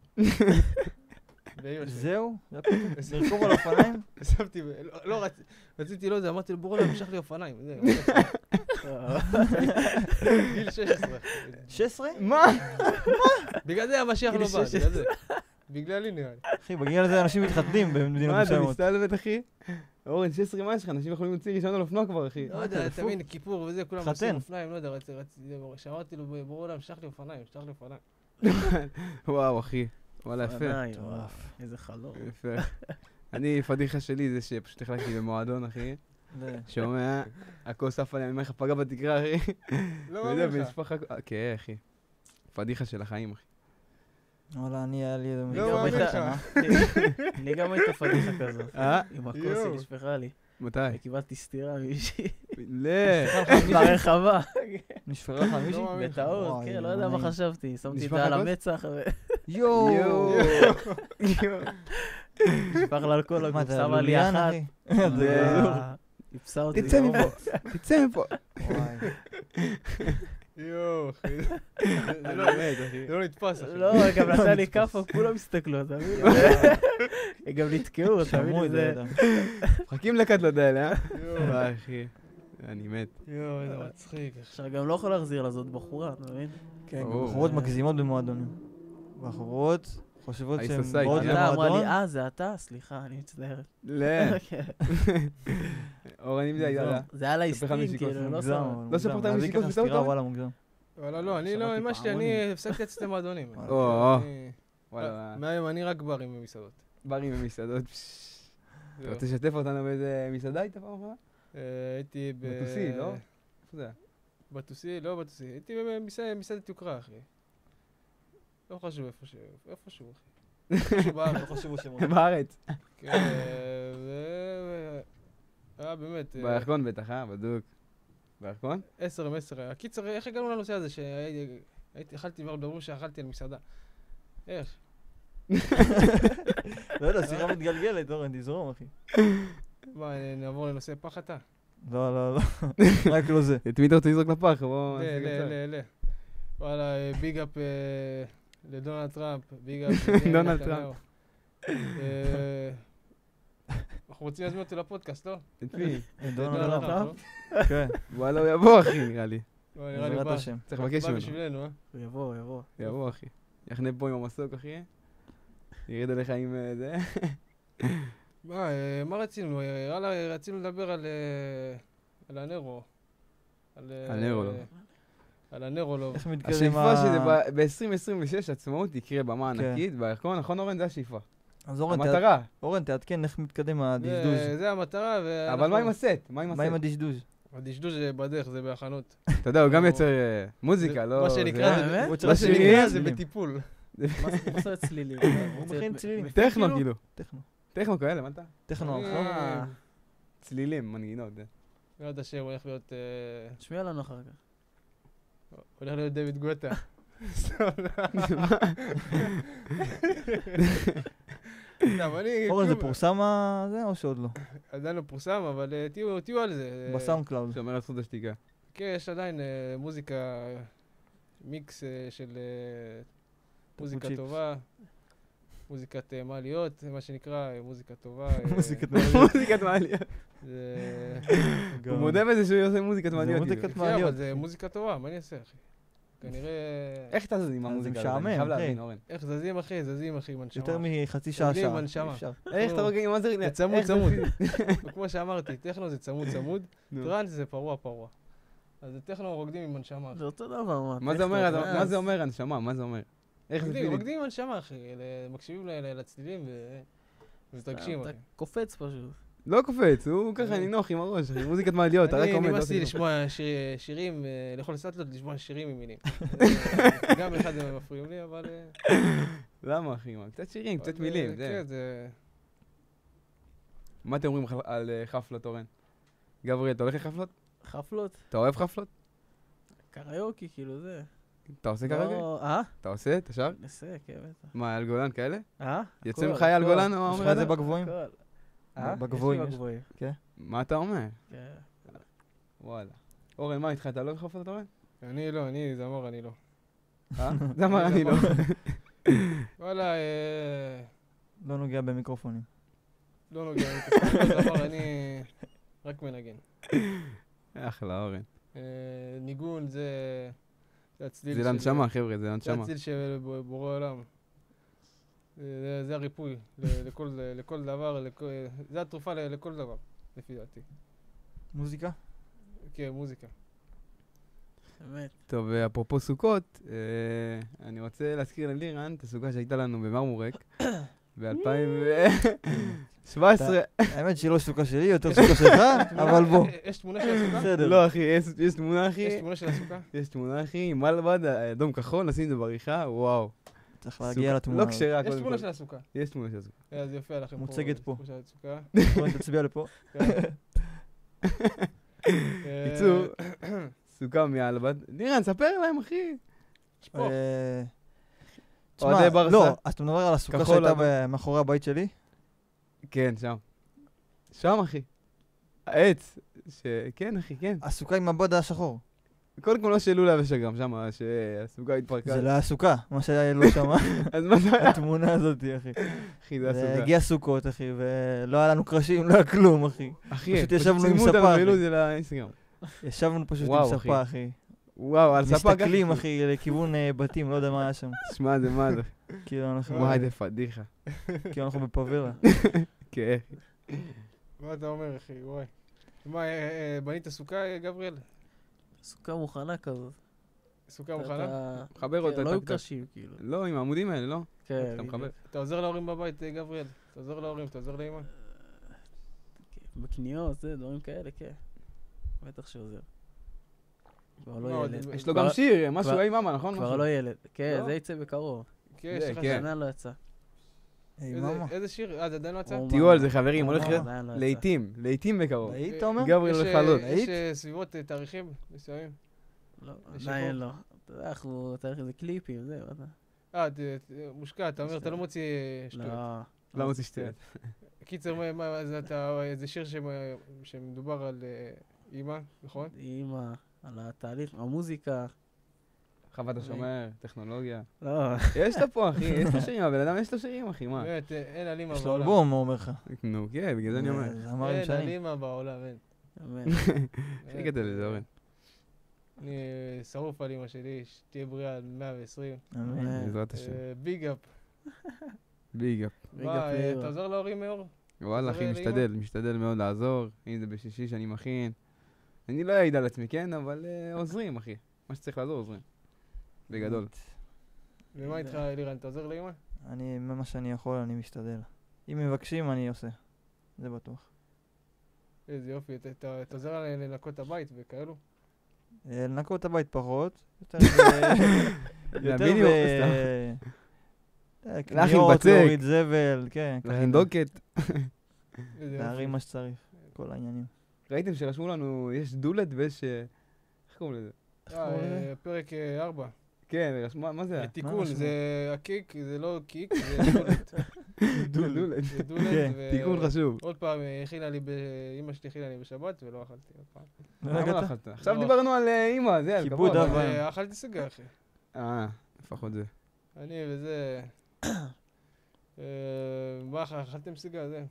באמא שלי. זהו? זה לרכוב על אופניים? שמתי, לא רציתי, לא יודע, אמרתי לו, בורא לה, משך לי אופניים. גיל 16. 16? מה? בגלל זה המשיח לא בא, בגלל זה. בגללי נראה לי. אחי, בגיל הזה אנשים מתחתנים במדינות מה, אתה מסוימות. מסתלבט, אחי? אורן, 16, מה יש לך? אנשים יכולים להוציא ראשון על אופנוע כבר, אחי. לא יודע, אתה מבין, כיפור וזה, כולם חתן. עושים אופניים, לא יודע, שאמרתי לו, בורא לה, משך לי אופניים, משך לי אופניים. וואו, אחי. וואלה, יפה. אופניים, וואו, איזה חלום. יפה. אני, פדיחה שלי זה שפשוט החלקתי במועדון, אחי. שומע, הכוס עף עליה, ממך פגע בתקרה, אחי. לא מאמין לך. משפחה... כן, אחי. פדיחה של החיים, אחי. וואלה, אני היה לי איזה... לא מאמין לך. לי גם הייתה פדיחה כזאת. עם הכוס יואו. היא נשפכה לי. מתי? קיבלתי סטירה מישהי. ברחבה. ברחבה. נשפרה לך מישהי? לא מאמין לך. בטעות, וואי, כן, זה לא יודע מה נעים. חשבתי. שמתי את נשפך זה על הכוס? המצח יואו! ונשפך לה על כל מה, הגוף. אתה שמה לי לוליין, אחת. אחי? זה- איפסה אותי. תצא ממש. מפה, תצא מפה. וואי. יואו, אחי. זה לא באמת, אחי. זה לא נתפס, אחי. לא, גם נתן לי כאפה, כולם הסתכלו, אתה מבין? הם גם נתקעו, אתה מבין? שמעו את זה. מחכים לקטלות האלה, אה? יואו, וואי, אחי. אני מת. יואו, איזה מצחיק. עכשיו גם לא יכול להחזיר לה, זאת בחורה, אתה מבין? כן, ברור. בחורות מגזימות במועדונים. בחורות חושבות היי, שהן סוסייטי, באות אה? אתה אמרה למועדון. לי, זה אתה? סליחה, אני מצטערת. לא. אורן, אם זה היה... זה היה לה ספר לך הסטים, נשיקות, כאילו, לא מוגזם, שם. אבל לא ספרת מוגזם. על להביא נשיקות ככה בטעות, סטירה, אבל? וואלה, מוגזם. וואלה, לא, אני לא, שמעתי אמא שלי, פעמונים. אני הפסקתי לצאת למועדונים. או, אני- וואלה, מהיום אני רק ברים במסעדות. ברים ומסעדות. אתה זהו. רוצה לשתף אותנו באיזה מסעדה הייתה פעם אחת? הייתי בטוסי, לא? איפה זה היה? בטוסי, לא בטוסי. הייתי במסעדת יוקרה, אחי. לא חשוב איפשהו, אחי. איפשהו בארץ. לא חשוב שמות. בארץ. כן, היה באמת... בירקון בטח, בדוק. בירקון? 10 עם 10. הקיצר, איך הגענו לנושא הזה אכלתי כבר מדברים שאכלתי על מסעדה? איך? לא יודע, שיחה מתגלגלת, אורן, תזרום, אחי. מה, נעבור לנושא פח אתה? לא, לא, לא. רק לא זה. את מי אתה רוצה לזרוק לפח? בוא... לא. וואלה, ביג אפ לדונלד טראמפ, ביג אפ דונלד לנתניהו. אנחנו רוצים להזמין אותי לפודקאסט, לא? את מי? דונלד טראמפ? לא? כן, וואלה, הוא יבוא, אחי, נראה לי. לא, נראה לי בעזרת בא. השם. צריך לבקש בא ממנו. בשבילנו, הוא יבוא. יבוא, אחי. יחנה פה עם המסוק, אחי. ירד עליך עם זה. מה רצינו? יאללה, רצינו לדבר על הנרו. על נרו, לא. על הנרו, לא. איך מתקדם השאיפה שזה ב-2026 עצמאות יקרה במה ענקית, בירקון, נכון אורן? זה השאיפה. אז המטרה. אורן, תעדכן איך מתקדם הדשדוש. זה המטרה, אבל מה עם הסט? מה עם הדשדוש? הדשדוש בדרך, זה בהכנות. אתה יודע, הוא גם יוצר מוזיקה, לא... מה שנקרא, זה בטיפול. מה עושה צלילים? הוא מכין צלילים. טכנו, כאילו. טכנו כאלה, מה אתה? טכנו. צלילים, מנגינות. בעוד השם הולך להיות... תשמיע לנו אחר כך. הולך להיות דויד גוטה. אורן, זה פורסם זה או שעוד לא? עדיין לא פורסם, אבל תהיו על זה. בסאונד קלאוד. שאומר על זכות השתיקה. כן, יש עדיין מוזיקה, מיקס של מוזיקה טובה. מוזיקת מעליות, מה שנקרא, מוזיקה טובה. מוזיקת מעליות. הוא מודה בזה שהוא עושה מוזיקת מעליות. זה מוזיקת כן, מעליות. אבל זה מוזיקה טובה, מה אני אעשה, אחי? כנראה... איך אתה זזים עם המוזיקה? זה משעמם, אני חייב אחי. להבין, אורן. איך זזים, אחי? זזים, אחי, מנשמה. יותר מחצי שעה. רוגעים מנשמה. איך אתה רוגע עם מה זה? זה צמוד, צמוד. כמו שאמרתי, טכנו זה צמוד, צמוד. טראנס זה פרוע, פרוע. אז טכנו רוקדים עם מנשמה. זה אותו דבר, מה זה אומר הנשמה? מה זה אומר? איך זה פילים? רוקדים עם הנשמה, אחי. מקשיבים לצלילים ומתרגשים, אחי. אתה קופץ פשוט. לא קופץ, הוא ככה נינוח עם הראש, מוזיקת מעליות, אתה רק עומד. אני נמאסתי לשמוע שירים, לאכול סטלות, לשמוע שירים עם מילים. גם אחד הם מפריעים לי, אבל... למה, אחי? קצת שירים, קצת מילים, זה. כן, זה... מה אתם אומרים על חפלות, אורן? גבריאל, אתה הולך לחפלות? חפלות? אתה אוהב חפלות? קריוקי, כאילו זה. אתה עושה כרגע? אתה עושה? אתה שר? נסה, כן, בטח. מה, אייל גולן כאלה? אה? יוצא ממך אייל גולן או יש לך אומר את זה את זה? בגבוהים? בגבוהים. כן. מה אתה אומר? כן. וואלה. אורן, מה איתך? אתה לא בחפלות, אורן? אני לא, אני זמר, אני לא. זמר, אני לא. וואלה, לא נוגע במיקרופונים. לא נוגע, זמר, אני רק מנגן. אחלה, אורן. ניגון זה הצליל זה לנשמה, חבר'ה, זה לנשמה. זה הצליל של בורא עולם. זה הריפוי לכל דבר, זה התרופה לכל דבר, לפי דעתי. מוזיקה? כן, מוזיקה. באמת. טוב, אפרופו סוכות, אני רוצה להזכיר ללירן את הסוכה שהייתה לנו במרמורק ב-2017. האמת שהיא לא סוכה שלי, יותר סוכה שלך, אבל בוא. יש תמונה של הסוכה? בסדר. לא, אחי, יש תמונה, אחי. יש תמונה של הסוכה? יש תמונה, אחי, עם מלבד, אדום כחול, נשים את זה בעריכה, וואו. צריך להגיע לתמונה. לא כשרה, יש תמונה של הסוכה. יש תמונה של הסוכה. אז יופיע לכם פה. מוצגת פה. הסוכה. בואי תצביע לפה. קיצור, סוכה מלבד. לירן, ספר להם, אחי. שפוך. אוהדי ברסה. לא, אז אתה מדבר על הסוכה שהייתה מאחורי הבית שלי? כן, שם. שם, אחי. העץ. כן, אחי, כן. הסוכה עם הבוד השחור. קודם כל לא שאלו לה ושגם שם, שהסוכה התפרקה. זה לא הסוכה, מה שהיה לא שמה. אז מה זה היה? התמונה הזאת, אחי. אחי, זה הסוכה. הגיע סוכות, אחי, ולא היה לנו קרשים, לא היה כלום, אחי. אחי, פשוט ישבנו עם צילמו ספה, אותנו אחי. ואילו זה לאינסטגרם. ישבנו פשוט וואו, עם אחי. ספה, אחי. וואו, על ספה ככה. מסתכלים, אחי, לכיוון בתים, לא יודע מה היה שם. שמע, זה מה זה. כאילו אנחנו... וואי, זה פדיחה. כאילו אנחנו בפאבלה. כן. מה אתה אומר, אחי? וואי. מה, בנית סוכה, גבריאל? סוכה מוכנה כזאת. סוכה מוכנה? מחבר אותה. לא עם קרשים, כאילו. לא, עם העמודים האלה, לא? כן. אתה מחבר. אתה עוזר להורים בבית, גבריאל? אתה עוזר להורים, אתה עוזר לאמא? בקניות, זה, דברים כאלה, כן. בטח שעוזר. כבר לא ילד. יש לו גם שיר, משהו עם אמא, נכון? כבר לא ילד. כן, זה יצא בקרוב. כן, יש לך שנה לא יצא. איזה שיר? זה עדיין לא יצא? תהיו על זה, חברים, הולך להיות לעיתים בקרוב. להיט, אתה אומר? גבריאל הולך לעלות. יש סביבות תאריכים מסוימים? לא, עדיין לא. אתה יודע, אנחנו צריך איזה קליפים, זה, מה אתה? מושקע, אתה אומר, אתה לא מוציא שטויות. לא מוציא שטויות. קיצר, זה שיר שמדובר על אימא, נכון? אימא, על התהליך, המוזיקה. חוות השומר, טכנולוגיה. לא. יש לו פה, אחי, יש לו שירים, הבן אדם יש לו שירים, אחי, מה? באמת, אין על אימא יש לו בעולם. אלבום, מה אומר לך? נו, כן, בגלל זה אני אומר. אין על אימא בעולם, אין. אמן. הכי גדול לזה, אורן. אני שרוף על אמא שלי, שתהיה בריאה על 120. אמן. בעזרת השם. ביג אפ. ביג אפ. מה, אתה עוזר להורים מאור? וואלה, אחי, משתדל מאוד לעזור. אם זה בשישי שאני מכין, אני לא אעיד על עצמי, כן? אבל עוזרים, אחי. מה שצריך לעזור, עוזרים. בגדול. ומה איתך, אלירן? אתה עוזר לאמא? אני, מה שאני יכול, אני משתדל. אם מבקשים, אני עושה. זה בטוח. איזה יופי, אתה עוזר לה לנקות את הבית וכאלו? לנקות את הבית פחות. יותר קניות, להוריד זבל, כן. להכין דוקט. להרים מה שצריך, כל העניינים. ראיתם שרשמו לנו, יש דולט ויש... איך קוראים לזה? פרק 4. כן, מה זה? תיקון, זה הקיק, זה לא קיק, זה דולט. דולט. זה דולט. תיקון חשוב. עוד פעם, אמא שלי הכינה לי בשבת ולא אכלתי עוד פעם. למה לא אכלת? עכשיו דיברנו על אמא, זה, על כיבוד אב ואם. אכלתי סגה, אחי. לפחות זה. אני וזה... מה, אכלתם סגה, זה?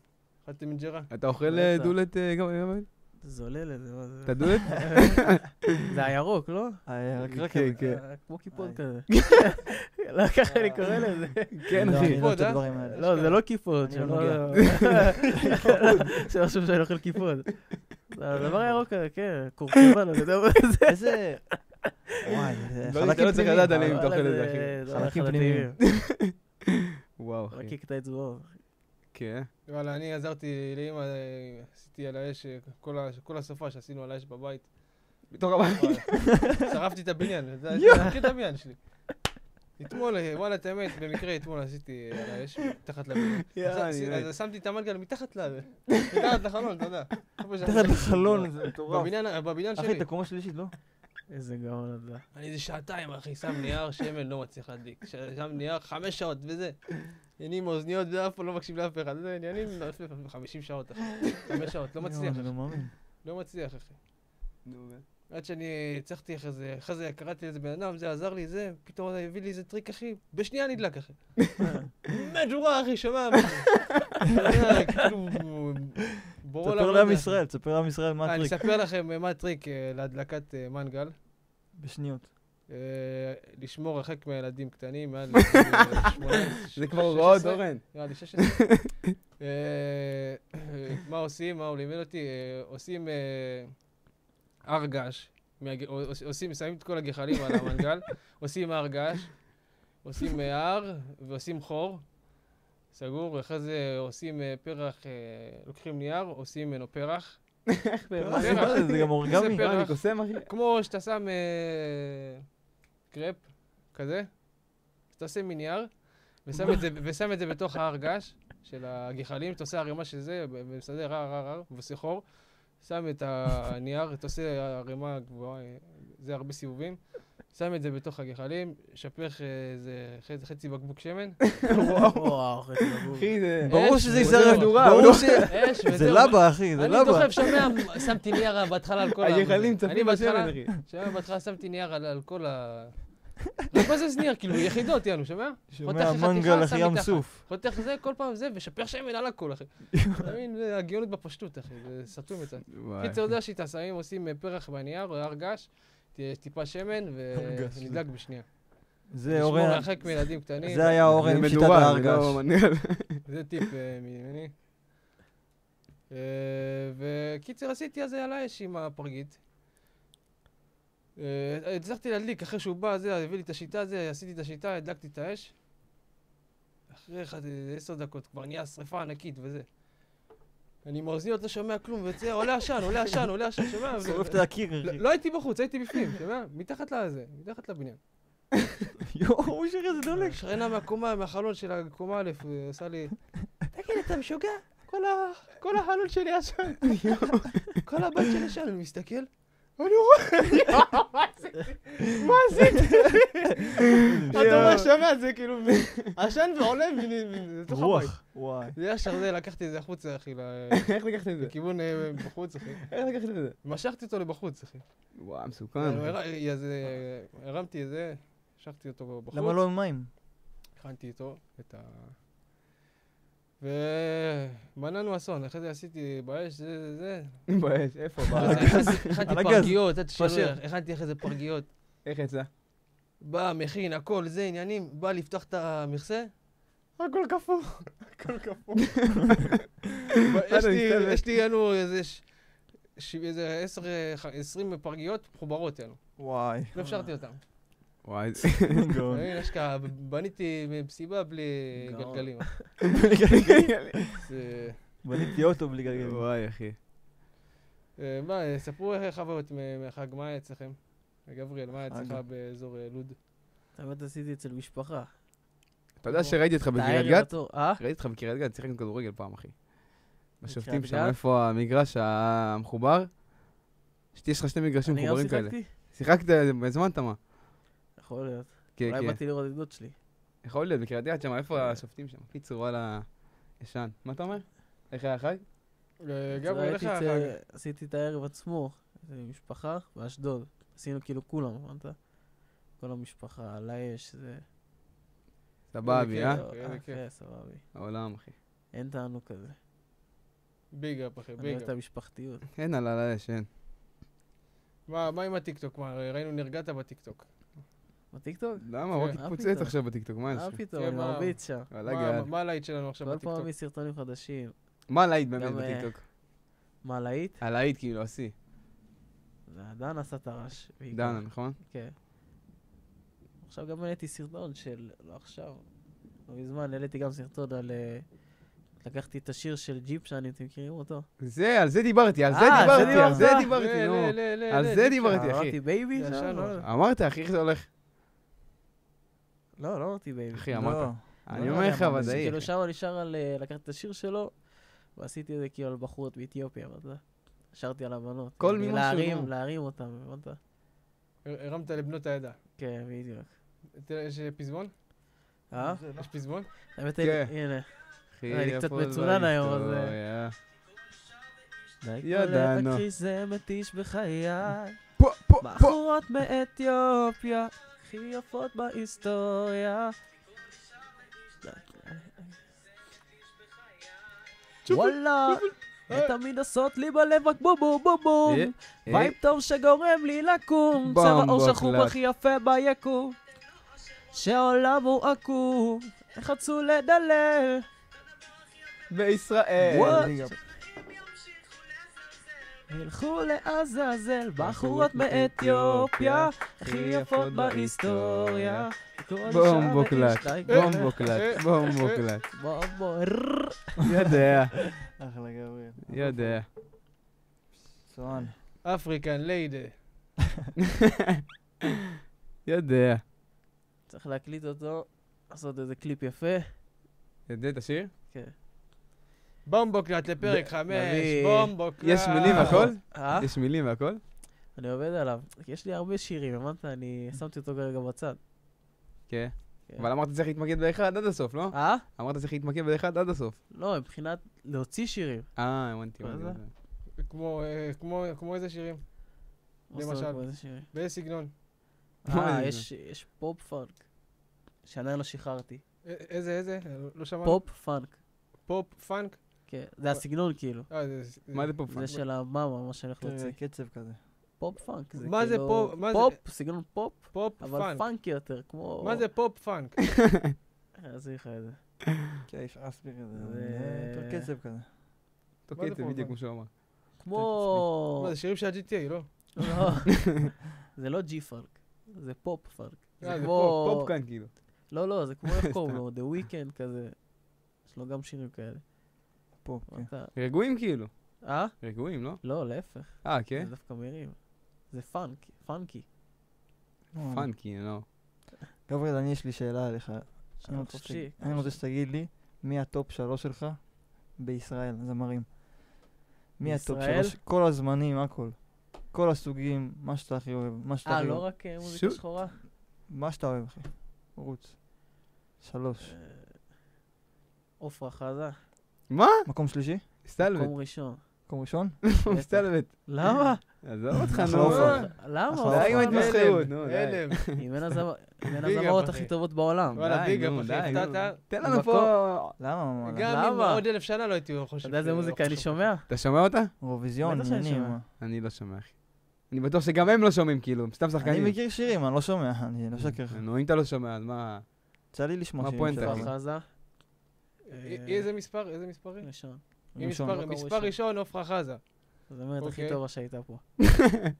אכלתם אינג'רה? אתה אוכל דולט גם? זה עולה לזה, מה זה? אתה דולט? זה הירוק, לא? הירוק, כן. כמו כיפות כזה. לא, ככה אני קורא לזה. כן, אחי. כיפות, אה? לא, זה לא כיפות. אני לא נוגע. שלא חושב שאני אוכל כיפות. זה הדבר הירוק כזה, כן, קורקבן, אני יודע מה זה. איזה... וואי, אתה לא צריך לדעת עליהם אם אתה אוכל את זה, אחי. חלקים פנימיים. וואו, אחי. רקיק את האצבעות. כן. וואלה, אני עזרתי לאמא, עשיתי על האש, כל הסופה שעשינו על האש בבית. בתוך הבית. שרפתי את הבניין, זה את הבניין שלי. אתמול, וואלה, את האמת, במקרה אתמול עשיתי על האש, מתחת לבניין. אז שמתי את המנגל מתחת לחלון, אתה יודע. מתחת לחלון, זה מטורף. בבניין שלי. אחי, אתה קומה שלישית, לא? איזה גאון אתה. אני איזה שעתיים, אחי, שם נייר, שמן לא מצליח להדליק. שם נייר 5 שעות, וזה. עניינים מאוזניות ואף פעם לא מקשיב לאף אחד. זה עניינים 50 שעות, אחי. 5 שעות, לא מצליח. אני לא מאמין. לא מצליח, אחי. עד שאני הצלחתי אחרי זה קראתי לאיזה בן אדם, זה עזר לי, זה, פתאום הביא לי איזה טריק, אחי. בשנייה נדלק, אחי. מדורה, אחי, שומע. תספר לעם ישראל, תספר לעם ישראל מה הטריק. אני אספר לכם מה הטריק להדלקת מנגל. בשניות. לשמור הרחק מהילדים קטנים, מעל 18. זה כבר הוראות, אורן. נראה לי 16. מה עושים? מה הוא לימד אותי? עושים הר געש. שמים את כל הגחלים על המנגל, עושים הר געש, עושים הר ועושים חור. סגור, ואחרי זה עושים פרח, לוקחים נייר, עושים ממנו פרח. איך פרח? זה גם אורגמי. מה, אני קוסם, אחי? כמו שאתה שם קרפ, כזה, אז אתה עושה מנייר, ושם את זה בתוך ההר געש של הגחלים, אתה עושה ערימה של זה, ומסדר הר, ועושה חור, שם את הנייר, אתה עושה ערימה גבוהה, זה הרבה סיבובים, שם את זה בתוך הגחלים, שפך איזה חצי בקבוק שמן. וואו, חצי בקבוק. אחי, זה... ברור שזה יישרף. ברור ש... זה לבה, אחי, זה לבה. אני דוחף שומע, שמתי נייר בהתחלה על כל ה... הגחלים צפים בשמן, אחי. בהתחלה שמתי נייר על כל ה... רק מה זה נייר, כאילו, יחידות, יאנו, שומע? שומע מנגל, אחי, ים סוף. חותך זה, כל פעם זה, ושפך שמן על הכל, אחי. אתה מבין, זה הגאונות בפשטות, אחי, זה סתום קצת. קיצר יודע שיטה, שמים, עושים פרח בנייר, או הר געש, טיפה שמן, ונדלק בשנייה. זה אורן... לשמור הרחק מילדים קטנים. זה היה אורן עם שיטת ההר געש. זה טיפ ממני. וקיצר, עשיתי אז זה על האש עם הפרגית. הצלחתי להדליק, אחרי שהוא בא, הביא לי את השיטה, עשיתי את השיטה, הדלקתי את האש. אחרי 10 דקות, כבר נהיה שריפה ענקית וזה. אני מאוזניות, לא שומע כלום, עולה עשן, שומע? שורף את הקיר, אחי. לא הייתי בחוץ, הייתי בפנים, שומע? מתחת לבניין. יואו, שרי, זה דולק. שכנה מהחלון של הקומה א', עשה לי, תגיד, אתה משוגע? כל החלון שלי עשן. כל הבית שלי עשן, אני מסתכל. אני רואה, מה עשיתי? אתה אומר, שומע, זה כאילו, עשן ועולה לתוך הבית. רוח, וואי. זה ישר זה, לקחתי את זה החוצה, אחי. איך לקחת את זה? לכיוון בחוץ, אחי. איך לקחת את זה? משכתי אותו לבחוץ, אחי. וואו, מסוכן. הרמתי את זה, משכתי אותו בחוץ. למה לא עם מים? הכנתי איתו את ה... ומנענו אסון, אחרי זה עשיתי באש, זה... באש, איפה? הכנתי פרגיות, הכנתי אחרי זה פרגיות. איך יצא? בא, מכין, הכל, זה עניינים, בא לפתוח את המכסה, הכל קפוא. הכל קפוא. יש לי, איזה איזה 20 פרגיות מחוברות יענו. וואי. לא אפשרתי אותם. וואי. אני אשכרה, בניתי מסיבה בלי גלגלים. בניתי אוטו בלי גלגלים. וואי, אחי. מה, ספרו איך חוויות מהחג, מה היה אצלכם? גבריאל, מה היה אצלך באזור לוד? האמת עשיתי אצל משפחה. אתה יודע שראיתי אותך בקריית גת? ראיתי אותך בקריית גת, שיחקנו כדורגל פעם, אחי. בשופטים שם, איפה המגרש המחובר? יש לך 2 מגרשים מחוברים כאלה. אני גם שיחקת, הזמנת מה? יכול להיות. כן, אולי כן. באתי לראות את דוד שלי. יכול להיות, בקריית גת שם, איפה השופטים שם? קיצור, וואלה, ישן. מה אתה אומר? איך היה החג? גבריאל, איך היה החג? עשיתי את הערב עצמו, משפחה באשדוד. עשינו כאילו כולם, הבנת? כל המשפחה, על האש, זה... סבבי, כן, סבבי. העולם, אחי. אין תענוג כזה. ביג אפ, אחי, אני ביג אוהב אפ. את המשפחתיות. אין על האש, אין. מה עם הטיקטוק? ראינו נרגעת בטיקטוק. בטיקטוק? למה? רק התפוצץ עכשיו בטיקטוק, מה יש מה לך? פתאום, אני מרביץ שם. מה הלהיט שלנו עכשיו כל בטיקטוק? פעם מסרטונים חדשים. מה הלהיט באמת גם, בטיקטוק? מה להיט? הלהיט כאילו, השיא. דן עשה את הרעש. דנה, נכון? כן. עכשיו גם העליתי סרטון של, לא עכשיו, לא מזמן, העליתי גם סרטון על... לקחתי את השיר של ג'יפ שאני, אתם מכירים אותו? על זה דיברתי, על זה דיברתי, נו. על זה דיברתי, אחי. אמרתי בייבי? אמרת, אחי, איך זה הולך? לא אמרתי בייבי. אחי, אמרת. אני אומר לך ודאי. כאילו שם נשאר על לקחת את השיר שלו, ועשיתי את זה כאילו על בחורות באתיופיה, הבנת? שרתי על הבנות. כל מימוש שלו. להרים אותם, הבנת? הרמת לבנות העדה. כן, בדיוק. יש פזמון? יש פזמון? האמת, כן. הנה. אחי, אני קצת מצונן היום, אז... ידענו. אחי, זה מתיש בחיי. פה. בחורות מאתיופיה, הכי יפות בהיסטוריה. וואלה, תמיד עושות לי בלב רק בום בום בום בום. וייב טוב שגורם לי לקום, צבע אור שחור הכי יפה ביקום. שהעולם הוא עקום, איך רצו לדלל בישראל. הלכו לעזאזל, בחורות מאתיופיה, הכי יפות בהיסטוריה. בומבוקלט. יודע. אחלה גבריאל. יודע. צוען. אפריקן ליידי. יודע. צריך להקליט אותו, לעשות איזה קליפ יפה. יודע את השיר? כן. בומבוקלט לפרק 5, בומבוקלט. יש מילים והכל? אה? יש מילים והכל? אני עובד עליו. יש לי הרבה שירים, אמרת, אני שמתי אותו כרגע בצד. כן. אבל אמרת צריך להתמקד באחד עד הסוף, לא? אה? אמרת צריך להתמקד באחד עד הסוף. לא, מבחינת להוציא שירים. הבנתי. מה זה? כמו איזה שירים? למשל. באיזה סגנון? יש פופ פאנק. שעדיין לא שחררתי. איזה? לא שמענו. פופ פאנק. פופ פאנק? כן, זה הסגנון כאילו. מה זה פופ פאנק? זה של המאמה, מה שאני הולך להוציא. קצב כזה. פופ פאנק. מה זה פופ? פופ, סגנון פופ. פופ פאנק. אבל פאנקי יותר, כמו... מה זה פופ פאנק? אעזור לך את זה. כן, אפשר להסביר את זה. יותר קצב כזה. אותו קצב, בדיוק כמו שהוא אמר. כמו... מה, זה שירים של ה-GTA, לא? לא. זה לא ג'י פאנק. זה פופ פאנק. זה פופ כאן כאילו. לא, זה כמו איך קוראים לו, The Weeknd כזה. יש לו גם שירים כאלה. פופ, כן. רגועים כאילו. אה? רגועים, לא? לא, להפך. כן? זה דווקא מרים. זה פאנקי. פאנקי, לא. גבריאל, אני יש לי שאלה עליך. חופשי. אני רוצה שתגיד לי, מי הטופ 3 שלך בישראל, זמרים? מי הטופ 3? כל הזמנים, הכל. כל הסוגים, מה שאתה הכי אוהב. לא רק מוזיקה שחורה? מה שאתה אוהב, אחי. רוץ. 3. עופרה חזה. מה? מקום שלישי? סטלבט. מקום ראשון. מקום ראשון? סטלבט. למה? עזוב אותך, נו. למה? די עם ההתמסחרות, נו, די. הלם. היא בין הזמרות הכי טובות בעולם. וואלה, ביג אפ, אחי, הפתעת. תן לנו פה... למה? גם אם עוד 1000 שנה לא הייתי חושב. אתה יודע איזה מוזיקה אני שומע? אתה שומע אותה? אירוויזיון, אני לא שומע, אחי. אני בטוח שגם הם לא שומעים, כאילו, סתם שחקנים. אני מכיר שירים, אני לא שומע, אני לא שקר. נו, אם אתה לא שומע, אז מה... יצא לי לשמוע שירים. מה פואנטה? עופרה חזה. איזה מספרים? ראשון. מספר ראשון, עופרה חזה. זאת אומרת, הכי אוקיי. טובה שהייתה פה.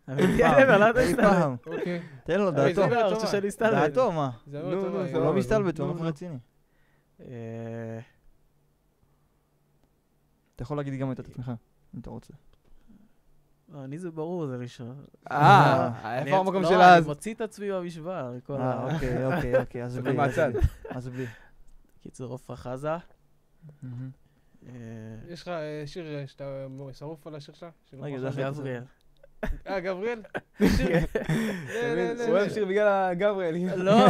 אמיתי, אני אומר, לא אתה מסתלבט. אוקיי. תן לו אבל דעתו. זה רוצה שאני אסתלבט. דעתו, מה? זה נו, מאוד נו, טובה. זה הוא לא אבל- מסתלבט, הוא נו, הולך נו. רציני. אתה יכול להגיד גם את עצמך, אם אתה רוצה. אני זה ברור, זה ראשון. איפה המקום לא, של אני אז? מוציא את עצמי במשוואה. אוקיי, אז בלי. מהצד. אז בלי. קיצור, עופרה חזה. יש לך שיר שאתה שרוף על השיר שלה? רגע, זה אחרי גבריאל. גבריאל? הוא אוהב שיר בגלל גבריאל. לא,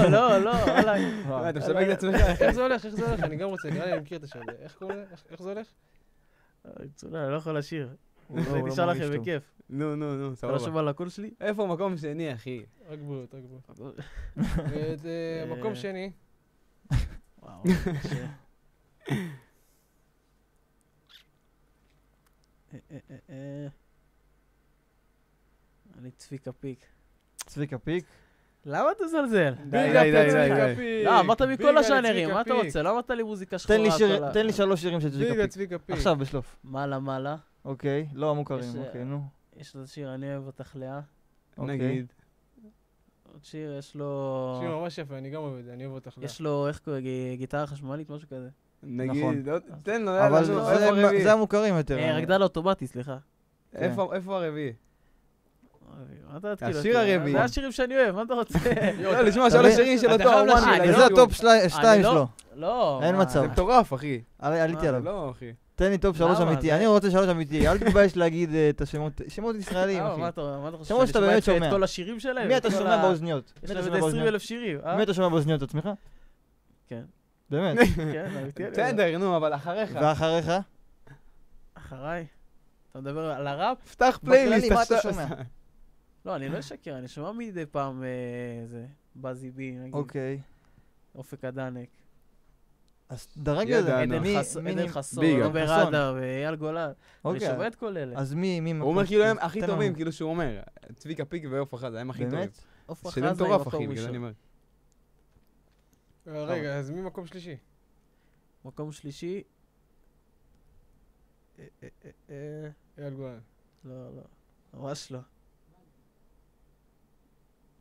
עליי. אתה מספק את עצמך. איך זה הולך? אני גם רוצה, נראה לי אני מכיר את השיר הזה. איך זה הולך? אני לא יכול לשיר. הוא לא הייתי שר מרגיש לכם טוב. בכיף. נו, אתה לא סבבה. שומע לקול שלי? איפה מקום שני, אחי? רק בריאות. מקום שני. וואו, קשה. אני צביקה פיק. צביקה פיק. למה אתה זלזל? די. לא, אמרת מכל השאנרים, מה אתה רוצה? לא אמרת לי מוזיקה שחורה. תן לי 3 שירים של צביקה פיק. צביקה פיק. עכשיו בשלוף. מעלה. אוקיי, לא המוכרים, יש, אוקיי, נו. יש לו שיר אני אוהב אותך לאה. אוקיי. נגיד. עוד שיר, יש לו... שיר ממש יפה, אני גם אוהב את זה, אני אוהב אותך. יש לו, איך קוראים? גיטרה חשמלית, משהו כזה. נגיד. תן לו, אבל יאללה, איפה הרביעי? זה המוכרים יותר. רקדן אוטומטי, סליחה. איפה הרביעי? מה אתה תתקיל אותי? השיר הרביעי. זה השירים שאני אוהב, מה אתה רוצה? לא, לשמוע 3 שירים של אתה אותו חייב אומן. לשיר, זה הטופ 2 שלו. לא. אין מה? מצב. זה מטורף, אחי. עליתי עליו. לא, אחי. תן לי טופ 3 למה? אמיתי. זה- אני רוצה 3 אמיתי. אל תתבייש להגיד את השמות. שמות ישראלים, מה אחי. אתה חושב? שמות שאתה שאני באמת שומע את שומע. כל השירים שלהם? מי אתה את כל שומע באוזניות? יש מי להם אתה איזה שומע 20,000 שירים, מי אתה שומע באוזניות עצמך? כן. באמת. כן, אמיתי. בסדר, נו, אבל אחריך. ואחריך? אחריי. אתה מדבר על הראפ? פתח בכללי, פלייליסט. מה אתה עכשיו. שומע? לא, אני לא אשקר, אני שומע מדי פעם איזה בזי בי, נגיד. אוקיי. אופק הדנק. אז דרג ידע, לזה. נו. עדן חסון, ביג, רובר חסון. אדר ואייל גולן. אני אוקיי. שומע את כל אלה. אז מי הוא מקום אומר כאילו הם שני? הכי תן טובים, לנו. כאילו שהוא אומר. צביקה פיק ועופרה חזה, הם הכי טובים. באמת? עופרה שזה חזה עם מטורף, מקום אחי, בגלל זה ראשון. אני אומר. רגע, אז מי מקום שלישי? מקום שלישי. אייל גולן. לא, ממש לא.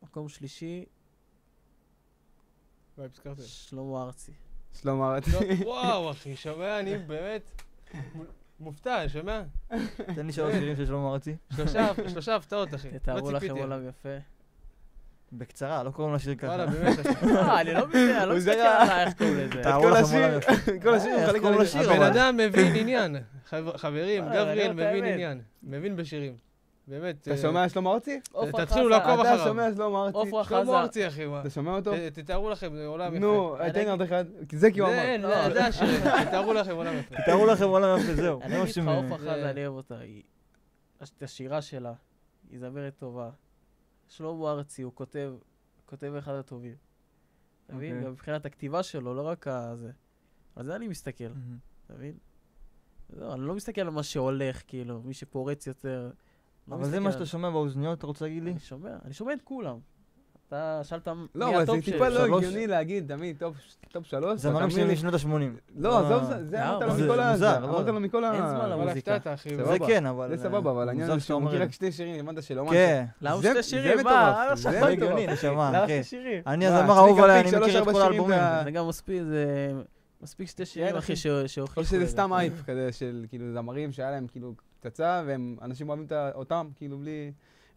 מקום שלישי, הזכרתם. שלמה ארצי. שלמה ארצי. וואו, אחי, שומע, אני באמת מופתע, שומע? תן לי 3 שירים של שלמה ארצי. 3 הפתעות, אחי. תתארו לא לכם ציפיתי. עולם יפה. בקצרה, לא קוראים לשיר ככה. וואלה, באמת. אני לא מבין, אני לא הוא מסתכל זרע. עליי איך קוראים לזה. תארו כל לכם השיר, עולם יפה. כל השיר הוא איך מחלק קוראים על לשיר? הבן אבל. אדם מבין עניין. חברים, וואלה, אני גבריאל אומר את מבין האמת. עניין. מבין בשירים. באמת. אתה שומע שלמה ארצי? עופרה תתחילו חזה, לעקוב אתה אחריו. שומע שלמה ארצי? עופרה חזה. שלמה ארצי, אחי, מה? אתה שומע אותו? תתארו לכם, זה עולם יפה. נו, תן עוד אחד. כי זה כי הוא זה אמר. אין, לא. זה השירים. תתארו לכם עולם יפה. תארו לכם עולם יפה, זהו. אני זה מה אגיד לך, שמ- עופרה זה- חזה, אני אוהב אותה. את השירה שלה, היא זמרת טובה. שלמה ארצי, הוא כותב אחד הטובים. אתה מבין? אוקיי. גם מבחינת הכתיבה שלו, לא רק הזה. על זה אני מסתכל, מהמם. אתה מבין? לא, אני לא מסתכל על מה שהולך, כאילו, מי שפורץ יותר. לא אבל זה מסתכל מה על- שאתה שומע באוזניות, אתה רוצה להגיד לי? אני שומע את כולם. אתה שאלת מי לא, אבל הטופ זה שלי. טיפה לא שלוש- הגיוני להגיד, תמיד טופ 3. זמרים שלי משנות ה-80. לא, עזוב, זה אמרת לו זה מכל ה... מוזר, אמרת לא. לו מכל ה... אין זמן אבל למוזיקה. הפתעת, אחי. סבבה. זה כן, אבל... זה סבבה, אבל העניין מוזר הוא שאתה שהוא אומר מכיר את רק 2 שירים, הבנת שלא משהו. כן. למה זה- שתי זה שירים? מטורף, מה? זה זה מטורף. הגיוני, נשמה, למה אחי. שתי שירים? אני מה, הזמר צביקה האהוב עליי, פיק, אני מכיר 3-4 את כל שירים האלבומים. זה- זה גם מספיק שתי שירים, כן, אחי, אחי. שהוכיחו או שזה את זה. סתם אייפ כזה של כאילו זמרים שהיה להם כאילו פצצה, והם אנשים אוהבים אותם כאילו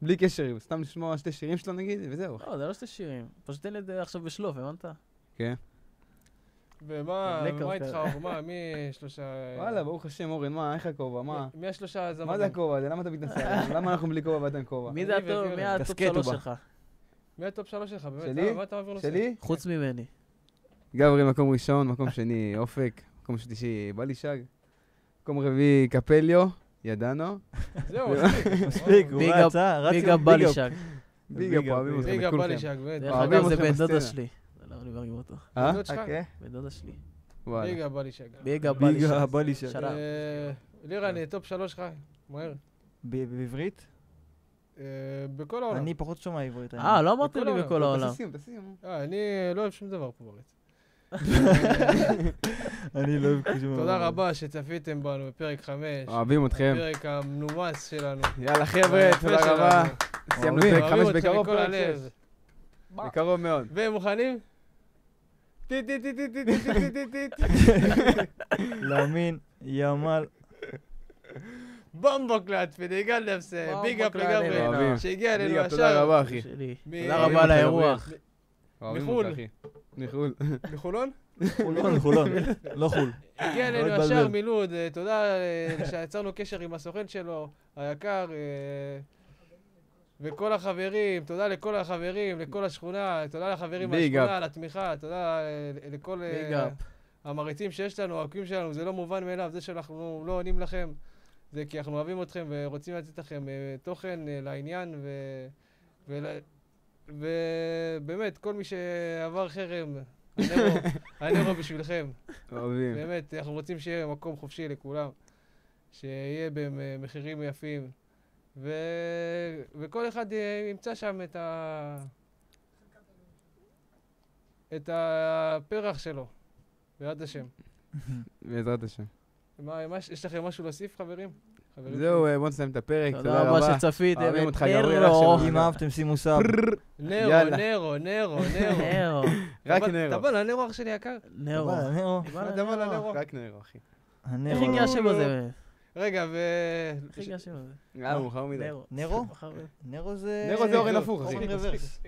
בלי קשר, סתם לשמוע 2 שירים שלו נגיד, וזהו. לא, זה לא שתי שירים. פשוט תן לי את זה עכשיו בשלוף, הבנת? כן. ומה בלקאוט איתך, כזה. אור? מי 3... וואלה, ברוך השם, אורן, מה, איך הכובע, מה? מי 3 זמרים? מה זה הכובע הזה? למה אתה מתנסה? למה אנחנו בלי כובע ואתה עם כובע? מי זה אני הטופ? ואביונה. מי הטופ קסקט הוא 3 בא. שלך? מי הטופ 3 שלך, באמת? שלי? מה אתה מעביר נושא? שלי? חוץ ממני. גברי מקום ראשון, מקום שני אופק, מקום שלישי בלישג, מקום רביעי קפליו, ידענו. זהו, מספיק, הוא ביג רץ, רץ ביג עם אפ ביג אפ. בלישק. ביג אפ, אוהבים אתכם, רגע, את בא כולכם. לי שהגברת. דרך אוהבים אגב, זה אתכם בן דודה בסצנה. שלי. זה לא, אני מרגיש אותו. אה? דוד שלך? חכה. בן דודה שלי. וואלה. רגע, בא לי שהג. ביג אפ ביג בלישק. אפ בלישק. שלב. לירן, טופ 3 שלך, מהר. בעברית? בכל העולם. אני פחות שומע עברית. לא אמרת בכל לי העולם. בכל העולם. תשים. אני לא אוהב שום דבר פה בארץ. אני לא אוהב כשהוא... תודה רבה שצפיתם בנו בפרק 5. אוהבים אתכם. בפרק המנומס שלנו. יאללה חבר'ה, תודה רבה. סיימנו פרק 5 בקרוב. מכל הלב. בקרוב מאוד. ומוכנים? להאמין, ימל. בומבוקלט, פדיגל נפסה, ביג אפ לגמרי, שהגיע אלינו השאר. תודה רבה אחי. תודה רבה על האירוח. מחול. מחול. מחולון? חולון, לא חול. הגיע אלינו השאר מלוד, תודה שיצרנו קשר עם הסוכן שלו, היקר, וכל החברים, תודה לכל החברים, לכל השכונה, תודה לחברים מהשכונה על התמיכה, תודה לכל המריצים שיש לנו, העוקבים שלנו, זה לא מובן מאליו, זה שאנחנו לא עונים לכם, זה כי אנחנו אוהבים אתכם ורוצים לתת לכם תוכן לעניין, ובאמת, כל מי שעבר חרם, הנרו בשבילכם. אוהבים. באמת, אנחנו רוצים שיהיה מקום חופשי לכולם, שיהיה במחירים יפים, וכל אחד ימצא שם את הפרח שלו, בעזרת השם. בעזרת השם. יש לכם משהו להוסיף, חברים? זהו, בוא נסיים את הפרק, תודה רבה שצפיתם. אוהבים אותך נרו. אם אהבתם שימו סאב. נרו. רק נרו. תבוא לנרו אח שלי יקר. נרו. תבוא לנרו. רק נרו אחי. איך הגיע השם הזה? רגע, איך הגיע השם הזה? מאוחר מדי. נרו? נרו זה... נרו זה אורן הפוך אחי. אורן רוורס.